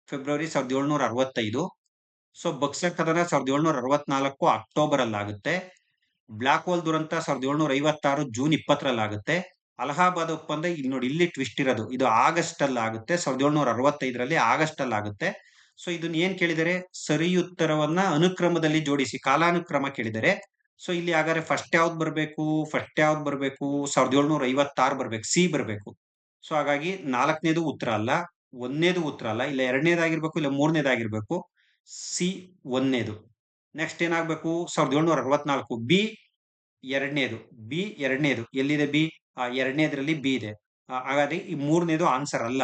ಫೆಬ್ರವರಿ 1765. ಸೊ ಬಕ್ಸರ್ ಕದನ 1764 ಅಕ್ಟೋಬರ್ ಅಲ್ಲಿ ಆಗುತ್ತೆ. ಬ್ಲಾಕ್ ಹೋಲ್ ದುರಂತ 1756 ಜೂನ್ 20ರಲ್ಲಿ ಆಗುತ್ತೆ. ಅಲಹಾಬಾದ್ ಒಪ್ಪಂದ ಇಲ್ಲಿ ನೋಡಿ, ಇಲ್ಲಿ ಟ್ವಿಸ್ಟ್ ಇರೋದು, ಇದು ಆಗಸ್ಟ್ ಅಲ್ಲಿ ಆಗುತ್ತೆ. 1765ರಲ್ಲಿ ಆಗಸ್ಟ್ ಅಲ್ಲಿ ಆಗುತ್ತೆ. ಸೊ ಇದನ್ನ ಏನ್ ಕೇಳಿದರೆ, ಸರಿಯುತ್ತರವನ್ನ ಅನುಕ್ರಮದಲ್ಲಿ ಜೋಡಿಸಿ, ಕಾಲಾನುಕ್ರಮ ಕೇಳಿದರೆ. ಸೊ ಇಲ್ಲಿ ಹಾಗಾದ್ರೆ ಫಸ್ಟ್ ಯಾವ್ದು ಬರ್ಬೇಕು? 1756 ಬರ್ಬೇಕು, ಸಿ ಬರ್ಬೇಕು. ಸೊ ಹಾಗಾಗಿ 4ನೇದು ಉತ್ತರ ಅಲ್ಲ, 1ನೇದು ಉತ್ತರ ಅಲ್ಲ, ಇಲ್ಲ 2ನೇದಾಗಿರ್ಬೇಕು, ಇಲ್ಲ 3ನೇದಾಗಿರ್ಬೇಕು. ಸಿ 1ನೇದು. ನೆಕ್ಸ್ಟ್ ಏನಾಗ್ಬೇಕು? 1764 ಬಿ 2ನೇದು. ಬಿ 2ನೇದು ಎಲ್ಲಿದೆ? ಬಿ 2ನೇದ್ರಲ್ಲಿ ಬಿ ಇದೆ. ಹಾಗಾದ್ರೆ ಈ 3ನೇದು ಆನ್ಸರ್ ಅಲ್ಲ.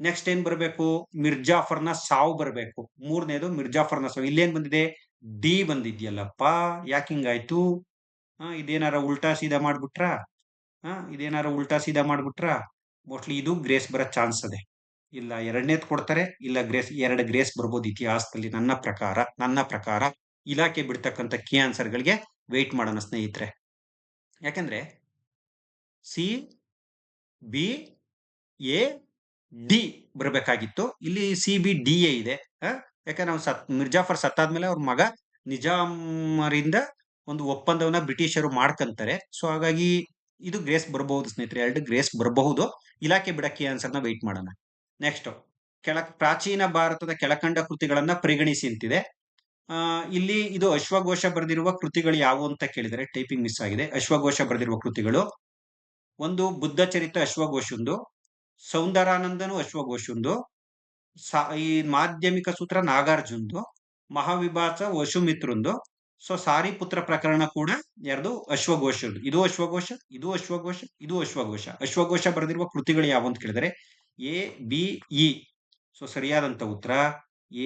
ನೆಕ್ಸ್ಟ್ ಏನ್ ಬರ್ಬೇಕು? ಮಿರ್ಜಾಫರ್ನ ಸಾವು ಬರ್ಬೇಕು. 3ನೇದು ಮಿರ್ಜಾಫರ್ನ ಸಾವು. ಇಲ್ಲೇನ್ ಬಂದಿದೆ? ಡಿ ಬಂದಿದ್ಯಲ್ಲಪ್ಪ. ಯಾಕೆ ಹಿಂಗಾಯ್ತು? ಇದೇನಾರ ಉಲ್ಟಾ ಸೀದಾ ಮಾಡ್ಬಿಟ್ರಾ? ಮೋಸ್ಟ್ಲಿ ಇದು ಗ್ರೇಸ್ ಬರೋ ಚಾನ್ಸ್ ಇದೆ. ಇಲ್ಲ 2ನೇದ್ ಕೊಡ್ತಾರೆ, ಇಲ್ಲ ಗ್ರೇಸ್, 2 ಗ್ರೇಸ್ ಬರ್ಬೋದು ಇತಿಹಾಸದಲ್ಲಿ. ನನ್ನ ಪ್ರಕಾರ ಇಲಾಖೆ ಬಿಡ್ತಕ್ಕಂಥ ಕೀ ಆನ್ಸರ್ಗಳಿಗೆ ವೆಯ್ಟ್ ಮಾಡೋಣ ಸ್ನೇಹಿತರೆ. ಯಾಕಂದ್ರೆ ಸಿ, ಬಿ, ಎ, ಡಿ ಬರ್ಬೇಕಾಗಿತ್ತು. ಇಲ್ಲಿ ಸಿ, ಬಿ, ಡಿ, ಎ ಇದೆ. ಯಾಕಂದ್ರೆ ನಾವು ಮಿರ್ಜಾಫರ್ ಸತ್ತಾದ್ಮೇಲೆ ಅವ್ರ ಮಗ ನಿಜಾಮರಿಂದ ಒಂದು ಒಪ್ಪಂದವನ್ನ ಬ್ರಿಟಿಷರು ಮಾಡ್ಕಂತಾರೆ. ಸೊ ಹಾಗಾಗಿ ಇದು ಗ್ರೇಸ್ ಬರಬಹುದು ಸ್ನೇಹಿತರೆ. 2 ಗ್ರೇಸ್ ಬರಬಹುದು. ಇಲಾಖೆ ಬಿಡಕ್ಕೆ ಆನ್ಸರ್ನ ವೆಯ್ಟ್ ಮಾಡೋಣ. ನೆಕ್ಸ್ಟ್, ಪ್ರಾಚೀನ ಭಾರತದ ಕೆಳಕಂಡ ಕೃತಿಗಳನ್ನ ಪರಿಗಣಿಸಿ ಅಂತಿದೆ. ಇಲ್ಲಿ ಇದು ಅಶ್ವಘೋಷ ಬರೆದಿರುವ ಕೃತಿಗಳು ಯಾವುವು ಅಂತ ಕೇಳಿದರೆ, ಟೈಪಿಂಗ್ ಮಿಸ್ ಆಗಿದೆ. ಅಶ್ವಘೋಷ ಬರೆದಿರುವ ಕೃತಿಗಳು ಒಂದು ಬುದ್ಧಚರಿತ ಅಶ್ವಘೋಷಂದು, ಸೌಂದರಾನಂದನು ಅಶ್ವಘೋಷಂದು, ಈ ಮಾಧ್ಯಮಿಕ ಸೂತ್ರ ನಾಗಾರ್ಜುನ್ದು, ಮಹಾವಿಭಾಸ ವಸುಮಿತ್ರಂದು. ಸೊ ಸಾರಿಪುತ್ರ ಪ್ರಕರಣ ಕೂಡ ಯಾರ್ದು ಅಶ್ವಘೋಷದ್ದು. ಇದು ಅಶ್ವಘೋಷ, ಇದು ಅಶ್ವಘೋಷ, ಇದು ಅಶ್ವಘೋಷ. ಅಶ್ವಘೋಷ ಬರೆದಿರುವ ಕೃತಿಗಳು ಯಾವ ಅಂತ ಕೇಳಿದರೆ ಎ ಬಿ ಇ. ಸೊ ಸರಿಯಾದಂತ ಉತ್ತರ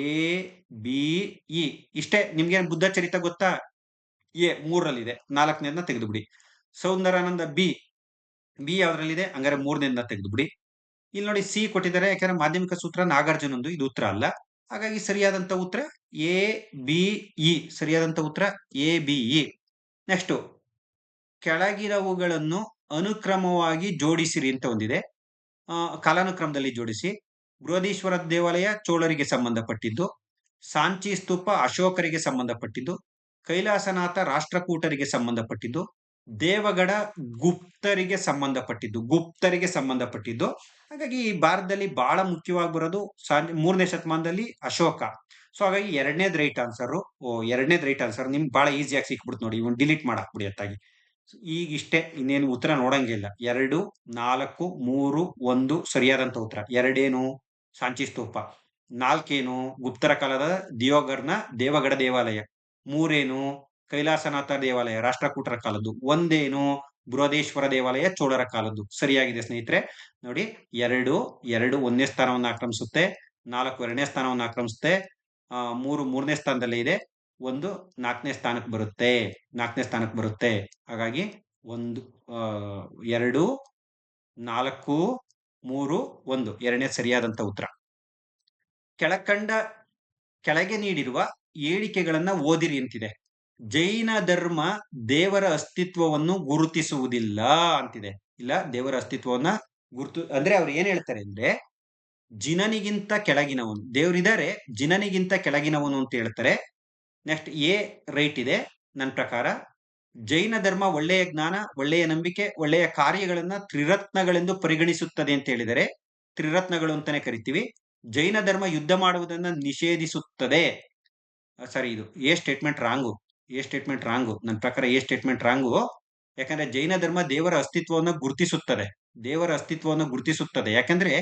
ಎ ಬಿ ಇ. ಇಷ್ಟೇ. ನಿಮ್ಗೆ ಬುದ್ಧ ಚರಿತ ಗೊತ್ತಾ? ಎ 3ರಲ್ಲಿದೆ, 4ನೇದನ್ನ ತೆಗೆದು ಬಿಡಿ. ಸೌಂದರಾನಂದ ಬಿ ಯಾವ್ದ್ರಲ್ಲಿದೆ? ಹಂಗಾರೆ 3ನೇದನ್ನ ತೆಗೆದು ಬಿಡಿ. ಇಲ್ಲಿ ನೋಡಿ ಸಿ ಕೊಟ್ಟಿದ್ದಾರೆ, ಯಾಕಂದ್ರೆ ಮಾಧ್ಯಮಿಕ ಸೂತ್ರ ನಾಗಾರ್ಜುನಂದು, ಇದು ಉತ್ತರ ಅಲ್ಲ. ಹಾಗಾಗಿ ಸರಿಯಾದಂತ ಉತ್ತರ ಎ ಬಿ ಇ. ಸರಿಯಾದಂತ ಉತ್ತರ ಎ ಬಿ ಇ. ನೆಕ್ಸ್ಟ್, ಕೆಳಗಿನವುಗಳನ್ನು ಅನುಕ್ರಮವಾಗಿ ಜೋಡಿಸಿರಿ ಅಂತ ಒಂದಿದೆ. ಕಾಲಾನುಕ್ರಮದಲ್ಲಿ ಜೋಡಿಸಿ. ಬೃಹದೀಶ್ವರ ದೇವಾಲಯ ಚೋಳರಿಗೆ ಸಂಬಂಧಪಟ್ಟಿದ್ದು, ಸಾಂಚಿ ಸ್ತೂಪ ಅಶೋಕರಿಗೆ ಸಂಬಂಧಪಟ್ಟಿದ್ದು, ಕೈಲಾಸನಾಥ ರಾಷ್ಟ್ರಕೂಟರಿಗೆ ಸಂಬಂಧಪಟ್ಟಿದ್ದು, ದೇವಗಡ ಗುಪ್ತರಿಗೆ ಸಂಬಂಧಪಟ್ಟಿದ್ದು. ಹಾಗಾಗಿ ಈ ಭಾರತದಲ್ಲಿ ಬಹಳ ಮುಖ್ಯವಾಗಿ ಬರೋದು 3ನೇ ಶತಮಾನದಲ್ಲಿ ಅಶೋಕ. ಸೊ ಹಾಗಾಗಿ ಎರಡನೇದು ರೈಟ್ ಆನ್ಸರ್. ನಿಮ್ಗೆ ಬಹಳ ಈಸಿಯಾಗಿ ಸಿಕ್ಬಿಡ್ತು ನೋಡಿ. ಇವನ್ ಡಿಲೀಟ್ ಮಾಡಾಕ್ಬಿಡಿ ಅತ್ತಾಗಿ. ಈಗ ಇಷ್ಟೇ, ಇನ್ನೇನು ಉತ್ತರ ನೋಡಂಗಿಲ್ಲ. 2, 4, 3, 1 ಸರಿಯಾದಂತ ಉತ್ತರ. 2 ಸಾಂಚಿ ಸ್ತೂಪ, 4 ಗುಪ್ತರ ಕಾಲದ ದೇವಗಡ ದೇವಾಲಯ, 3 ಕೈಲಾಸನಾಥ ದೇವಾಲಯ ರಾಷ್ಟ್ರಕೂಟರ ಕಾಲದ್ದು, 1 ಬೃಹದೇಶ್ವರ ದೇವಾಲಯ ಚೋಳರ ಕಾಲದ್ದು. ಸರಿಯಾಗಿದೆ ಸ್ನೇಹಿತರೆ. ನೋಡಿ 2 1ನೇ ಸ್ಥಾನವನ್ನು ಆಕ್ರಮಿಸುತ್ತೆ, 4 2ನೇ ಸ್ಥಾನವನ್ನು ಆಕ್ರಮಿಸುತ್ತೆ, 3 3ನೇ ಸ್ಥಾನದಲ್ಲೇ ಇದೆ, 1 4ನೇ ಸ್ಥಾನಕ್ಕೆ ಬರುತ್ತೆ. ಹಾಗಾಗಿ 1 2 4 3 1 2ನೇ ಸರಿಯಾದಂತ ಉತ್ತರ. ಕೆಳಗೆ ನೀಡಿರುವ ಹೇಳಿಕೆಗಳನ್ನ ಓದಿರಿ ಅಂತಿದೆ. ಜೈನ ಧರ್ಮ ದೇವರ ಅಸ್ತಿತ್ವವನ್ನು ಗುರುತಿಸುವುದಿಲ್ಲ ಅಂತಿದೆ. ಇಲ್ಲ, ದೇವರ ಅಸ್ತಿತ್ವವನ್ನ ಅಂದ್ರೆ ಅವ್ರು ಏನ್ ಹೇಳ್ತಾರೆ ಅಂದ್ರೆ, ಜಿನನಿಗಿಂತ ಕೆಳಗಿನವನು ದೇವರಿದ್ದಾರೆ, ಜಿನನಿಗಿಂತ ಕೆಳಗಿನವನು ಅಂತ ಹೇಳ್ತಾರೆ. ನೆಕ್ಸ್ಟ್ ಎ ರೈಟ್ ಇದೆ ನನ್ನ ಪ್ರಕಾರ. ಜೈನ ಧರ್ಮ ಒಳ್ಳೆಯ ಜ್ಞಾನ, ಒಳ್ಳೆಯ ನಂಬಿಕೆ, ಒಳ್ಳೆಯ ಕಾರ್ಯಗಳನ್ನ ತ್ರಿರತ್ನಗಳೆಂದು ಪರಿಗಣಿಸುತ್ತದೆ ಅಂತ ಹೇಳಿದರೆ, ತ್ರಿರತ್ನಗಳು ಅಂತಾನೆ ಕರಿತೀವಿ. ಜೈನ ಧರ್ಮ ಯುದ್ಧ ಮಾಡುವುದನ್ನ ನಿಷೇಧಿಸುತ್ತದೆ. ಸರಿ, ಇದು ಎ ಸ್ಟೇಟ್ಮೆಂಟ್ ರಾಂಗು. ನನ್ನ ಪ್ರಕಾರ ಎ ಸ್ಟೇಟ್ಮೆಂಟ್ ರಾಂಗು. ಯಾಕಂದ್ರೆ ಜೈನ ಧರ್ಮ ದೇವರ ಅಸ್ತಿತ್ವವನ್ನು ಗುರುತಿಸುತ್ತದೆ. ಯಾಕಂದ್ರೆ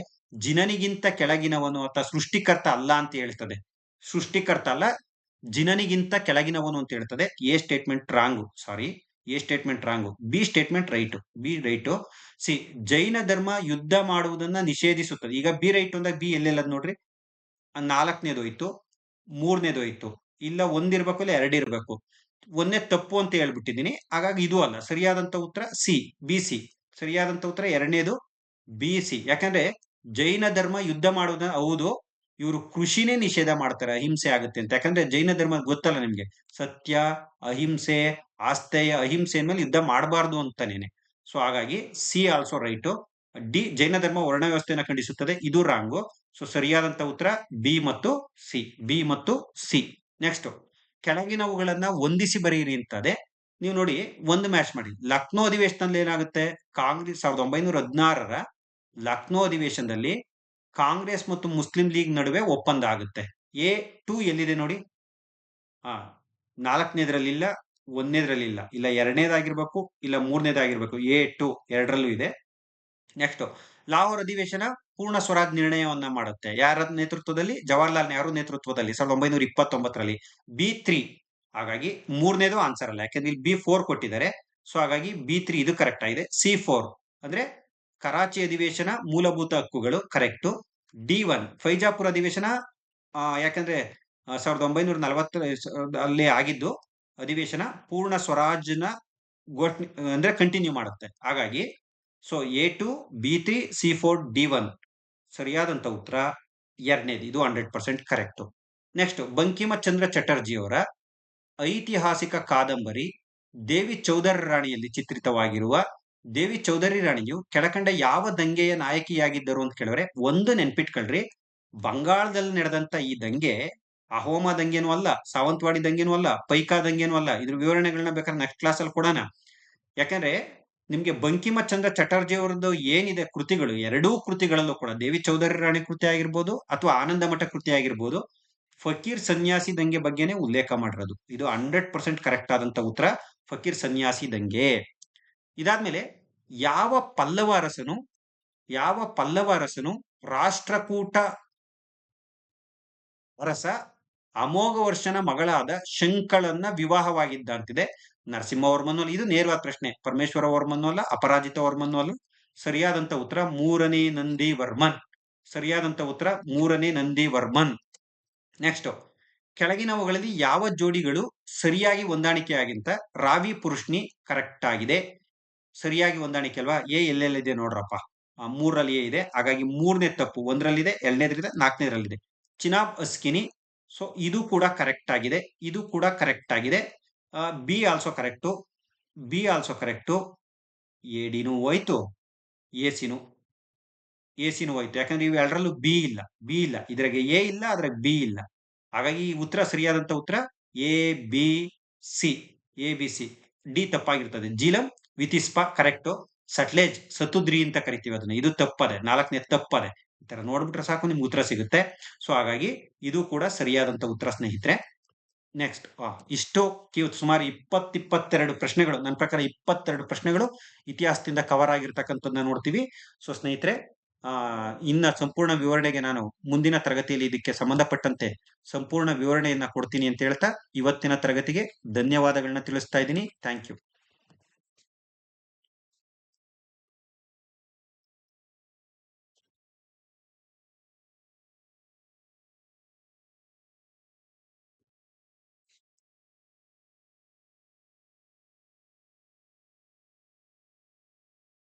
ಜಿನನಿಗಿಂತ ಕೆಳಗಿನವನು ಅಥವಾ ಸೃಷ್ಟಿಕರ್ತ ಅಲ್ಲ ಅಂತ ಹೇಳ್ತದೆ. ಸೃಷ್ಟಿಕರ್ತ ಅಲ್ಲ, ಜಿನನಿಗಿಂತ ಕೆಳಗಿನವನು ಅಂತ ಹೇಳ್ತದೆ. A statement wrong. B statement right. C, Jain ಧರ್ಮ ಯುದ್ಧ ಮಾಡುವುದನ್ನ ನಿಷೇಧಿಸುತ್ತದೆ. ಈಗ ಬಿ ರೈಟ್ ಅಂದಾಗ ಬಿ ಎಲ್ಲೆಲ್ಲದ್ ನೋಡ್ರಿ. 4ನೇದು ಹೋಯ್ತು, 3ನೇದು ಹೋಯ್ತು. ಇಲ್ಲ 1 ಇರ್ಬೇಕು, ಇಲ್ಲ 2 ಇರ್ಬೇಕು. 1ನೇ ತಪ್ಪು ಅಂತ ಹೇಳ್ಬಿಟ್ಟಿದ್ದೀನಿ. ಹಾಗಾಗಿ ಇದು ಅಲ್ಲ. ಸರಿಯಾದಂತ ಉತ್ತರ ಸಿ, ಬಿ ಸಿ. ಸರಿಯಾದಂತ ಉತ್ತರ 2ನೇದು ಬಿ ಸಿ. ಯಾಕಂದ್ರೆ ಜೈನ ಧರ್ಮ ಯುದ್ಧ ಮಾಡುವುದನ್ನ, ಹೌದು, ಇವರು ಕೃಷಿನೇ ನಿಷೇಧ ಮಾಡ್ತಾರೆ, ಅಹಿಂಸೆ ಆಗುತ್ತೆ ಅಂತ. ಯಾಕಂದ್ರೆ ಜೈನ ಧರ್ಮ ಗೊತ್ತಲ್ಲ ನಿಮ್ಗೆ, ಸತ್ಯ, ಅಹಿಂಸೆ, ಆಸ್ತೇಯ, ಅಹಿಂಸೆ ಮೇಲೆ ಯುದ್ಧ ಮಾಡಬಾರ್ದು ಅಂತಾನೇನೆ. ಸೊ ಹಾಗಾಗಿ ಸಿ ಆಲ್ಸೋ ರೈಟು. ಡಿ, ಜೈನ ಧರ್ಮ ವರ್ಣ ವ್ಯವಸ್ಥೆಯನ್ನು ಖಂಡಿಸುತ್ತದೆ, ಇದು ರಾಂಗು. ಸೊ ಸರಿಯಾದಂತ ಉತ್ತರ ಬಿ ಮತ್ತು ಸಿ. ನೆಕ್ಸ್ಟ್, ಕೆಳಗಿನವುಗಳನ್ನ ಹೊಂದಿಸಿ ಬರೆಯಿರಿ ಅಂತದೆ. ನೀವು ನೋಡಿ, ಒಂದು ಮ್ಯಾಚ್ ಮಾಡಿ. ಲಕ್ನೋ ಅಧಿವೇಶನದಲ್ಲಿ ಏನಾಗುತ್ತೆ? ಕಾಂಗ್ರೆಸ್ 1916ರ ಲಕ್ನೋ ಅಧಿವೇಶನದಲ್ಲಿ ಕಾಂಗ್ರೆಸ್ ಮತ್ತು ಮುಸ್ಲಿಂ ಲೀಗ್ ನಡುವೆ ಒಪ್ಪಂದ ಆಗುತ್ತೆ. A2 ಎಲ್ಲಿದೆ ನೋಡಿ. 4ನೇದ್ರಲ್ಲಿಲ್ಲ, 1ನೇದ್ರಲ್ಲಿಲ್ಲ, ಇಲ್ಲ 2ನೇದಾಗಿರ್ಬೇಕು, ಇಲ್ಲ 3ನೇದಾಗಿರ್ಬೇಕು. A2 2ರಲ್ಲೂ ಇದೆ. ನೆಕ್ಸ್ಟ್, ಲಾಹೋರ್ ಅಧಿವೇಶನ ಪೂರ್ಣ ಸ್ವರಾಜ್ ನಿರ್ಣಯವನ್ನ ಮಾಡುತ್ತೆ. ಯಾರ ನೇತೃತ್ವದಲ್ಲಿ? ಜವಾಹರ್ಲಾಲ್ ನೆಹರು ನೇತೃತ್ವದಲ್ಲಿ 1929ರಲ್ಲಿ. B3. ಹಾಗಾಗಿ 3ನೇದು ಆನ್ಸರ್ ಅಲ್ಲ, ಯಾಕಂದ್ರೆ ಇಲ್ಲಿ B4 ಕೊಟ್ಟಿದ್ದಾರೆ. ಸೊ ಹಾಗಾಗಿ B3 ಇದು ಕರೆಕ್ಟ್ ಆಗಿದೆ. C4 ಅಂದ್ರೆ ಕರಾಚಿ ಅಧಿವೇಶನ ಮೂಲಭೂತ ಹಕ್ಕುಗಳು, ಕರೆಕ್ಟು. D1 ಫೈಜಾಪುರ ಅಧಿವೇಶನ, ಯಾಕಂದ್ರೆ 1940 ಅಲ್ಲಿ ಆಗಿದ್ದು ಅಧಿವೇಶನ ಪೂರ್ಣ ಸ್ವರಾಜ್ನ ಅಂದ್ರೆ ಕಂಟಿನ್ಯೂ ಮಾಡುತ್ತೆ. ಹಾಗಾಗಿ so A2, B3, C4, D1 ಸರಿಯಾದಂತ ಉತ್ತರ 2ನೇದು. ಇದು 100% ಕರೆಕ್ಟ್. ನೆಕ್ಸ್ಟ್, ಬಂಕಿಮಚಂದ್ರ ಚಟರ್ಜಿ ಅವರ ಐತಿಹಾಸಿಕ ಕಾದಂಬರಿ ದೇವಿ ಚೌಧರಿ ರಾಣಿಯಲ್ಲಿ ಚಿತ್ರಿತವಾಗಿರುವ ದೇವಿ ಚೌಧರಿ ರಾಣಿಯು ಕೆಳಕಂಡ ಯಾವ ದಂಗೆಯ ನಾಯಕಿಯಾಗಿದ್ದರು ಅಂತ ಕೇಳಿದ್ರೆ, ಒಂದು ನೆನ್ಪಿಟ್ಕೊಳ್ರಿ, ಬಂಗಾಳದಲ್ಲಿ ನಡೆದಂತ ಈ ದಂಗೆ ಅಹೋಮ ದಂಗೆನೂ ಅಲ್ಲ, ಸಾವಂತವಾಡಿ ದಂಗೆನೂ ಅಲ್ಲ, ಪೈಕಾ ದಂಗೆನೂ ಅಲ್ಲ. ಇದ್ರ ವಿವರಣೆಗಳನ್ನ ಬೇಕಾದ್ರೆ ನೆಕ್ಸ್ಟ್ ಕ್ಲಾಸ್ ಅಲ್ಲಿ ಕೊಡೋಣ. ಯಾಕಂದ್ರೆ ನಿಮ್ಗೆ ಬಂಕಿಮಚಂದ್ರ ಚಟರ್ಜಿ ಅವರದ್ದು ಏನಿದೆ ಕೃತಿಗಳು, ಎರಡೂ ಕೃತಿಗಳಲ್ಲೂ ಕೂಡ ದೇವಿ ಚೌಧರಿ ರಾಣಿ ಕೃತಿ ಆಗಿರ್ಬೋದು ಅಥವಾ ಆನಂದ ಮಠ ಕೃತಿ ಆಗಿರ್ಬೋದು, ಫಕೀರ್ ಸನ್ಯಾಸಿ ದಂಗೆ ಬಗ್ಗೆನೇ ಉಲ್ಲೇಖ ಮಾಡಿರೋದು. ಇದು 100% ಕರೆಕ್ಟ್ ಆದಂತ ಉತ್ತರ, ಫಕೀರ್ ಸನ್ಯಾಸಿ ದಂಗೆ. ಇದಾದ್ಮೇಲೆ ಯಾವ ಪಲ್ಲವ ಅರಸನು ರಾಷ್ಟ್ರಕೂಟ ಅರಸ ಅಮೋಘ ವರ್ಷನ ಮಗಳಾದ ಶಂಕಳನ್ನ ವಿವಾಹವಾಗಿದ್ದ ಅಂತಿದೆ. ನರಸಿಂಹವರ್ಮನು ಅಲ್ಲ. ಇದು ನೇರವಾದ ಪ್ರಶ್ನೆ. ಪರಮೇಶ್ವರ ವರ್ಮನು ಅಲ್ಲ, ಅಪರಾಜಿತ ವರ್ಮನು ಅಲ್ಲ. ಸರಿಯಾದಂತ ಉತ್ತರ ಮೂರನೇ ನಂದಿವರ್ಮನ್. ಸರಿಯಾದಂತ ಉತ್ತರ ಮೂರನೇ ನಂದಿವರ್ಮನ್. ನೆಕ್ಸ್ಟ್, ಕೆಳಗಿನವುಗಳಲ್ಲಿ ಯಾವ ಜೋಡಿಗಳು ಸರಿಯಾಗಿ ಹೊಂದಾಣಿಕೆಯಾಗಿಂತ ರಾವಿ ಪುರುಷ್ಣಿ ಕರೆಕ್ಟ್ ಆಗಿದೆ. ಸರಿಯಾಗಿ ಹೊಂದಾಣಿಕೆ ಅಲ್ವಾ? ಎ ಎಲ್ಲೆಲ್ಲಿದೆ ನೋಡ್ರಪ್ಪ. ಮೂರರಲ್ಲಿ ಎ ಇದೆ, ಹಾಗಾಗಿ ಮೂರನೇ ತಪ್ಪು. ಒಂದರಲ್ಲಿದೆ, ಎರಡನೇದ್ರಲ್ಲಿದೆ, ನಾಲ್ಕನೇದ್ರಲ್ಲಿದೆ. ಚಿನಾಬ್ ಅಸ್ಕಿನಿ. ಸೊ ಇದು ಕೂಡ ಕರೆಕ್ಟ್ ಆಗಿದೆ, ಇದು ಕೂಡ ಕರೆಕ್ಟ್ ಆಗಿದೆ. B also correct, B also correct. ಎಡಿನೂ ಹೋಯ್ತು, ಎಸಿನೂ ಹೋಯ್ತು. ಯಾಕಂದ್ರೆ ಇವು ಎರಡರಲ್ಲೂ ಬಿ ಇಲ್ಲ, ಇದ್ರಾಗೆ ಎ ಇಲ್ಲ, ಅದ್ರಾಗ ಬಿ ಇಲ್ಲ. ಹಾಗಾಗಿ ಈ ಉತ್ತರ ಸರಿಯಾದಂತ ಉತ್ತರ A B C. A B C. D ತಪ್ಪಾಗಿರ್ತದೆ. ಜೀಲಂ ವಿತಿಸ್ಪ ಕರೆಕ್ಟು. ಸಟ್ಲೇಜ್ ಸತುದ್ರಿ ಅಂತ ಕರಿತೀವಿ ಅದನ್ನ, ಇದು ತಪ್ಪದೆ. ನಾಲ್ಕನೇ ತಪ್ಪದೆ. ಈ ತರ ನೋಡ್ಬಿಟ್ರೆ ಸಾಕು ನಿಮ್ಗೆ ಉತ್ತರ ಸಿಗುತ್ತೆ. ಸೊ ಹಾಗಾಗಿ ಇದು ಕೂಡ ಸರಿಯಾದಂತ ಉತ್ತರ ಸ್ನೇಹಿತರೆ. ನೆಕ್ಸ್ಟ್, ಇಷ್ಟು ಸುಮಾರು 22 ಪ್ರಶ್ನೆಗಳು, ನನ್ನ ಪ್ರಕಾರ 22 ಪ್ರಶ್ನೆಗಳು ಇತಿಹಾಸದಿಂದ ಕವರ್ ಆಗಿರ್ತಕ್ಕಂಥದ್ದನ್ನ ನೋಡ್ತೀವಿ. ಸೊ ಸ್ನೇಹಿತರೆ, ಇನ್ನ ಸಂಪೂರ್ಣ ವಿವರಣೆಗೆ ನಾನು ಮುಂದಿನ ತರಗತಿಯಲ್ಲಿ ಇದಕ್ಕೆ ಸಂಬಂಧಪಟ್ಟಂತೆ ಸಂಪೂರ್ಣ ವಿವರಣೆಯನ್ನ ಕೊಡ್ತೀನಿ ಅಂತ ಹೇಳ್ತಾ ಇವತ್ತಿನ ತರಗತಿಗೆ ಧನ್ಯವಾದಗಳನ್ನ ತಿಳಿಸ್ತಾ ಇದ್ದೀನಿ. Thank you.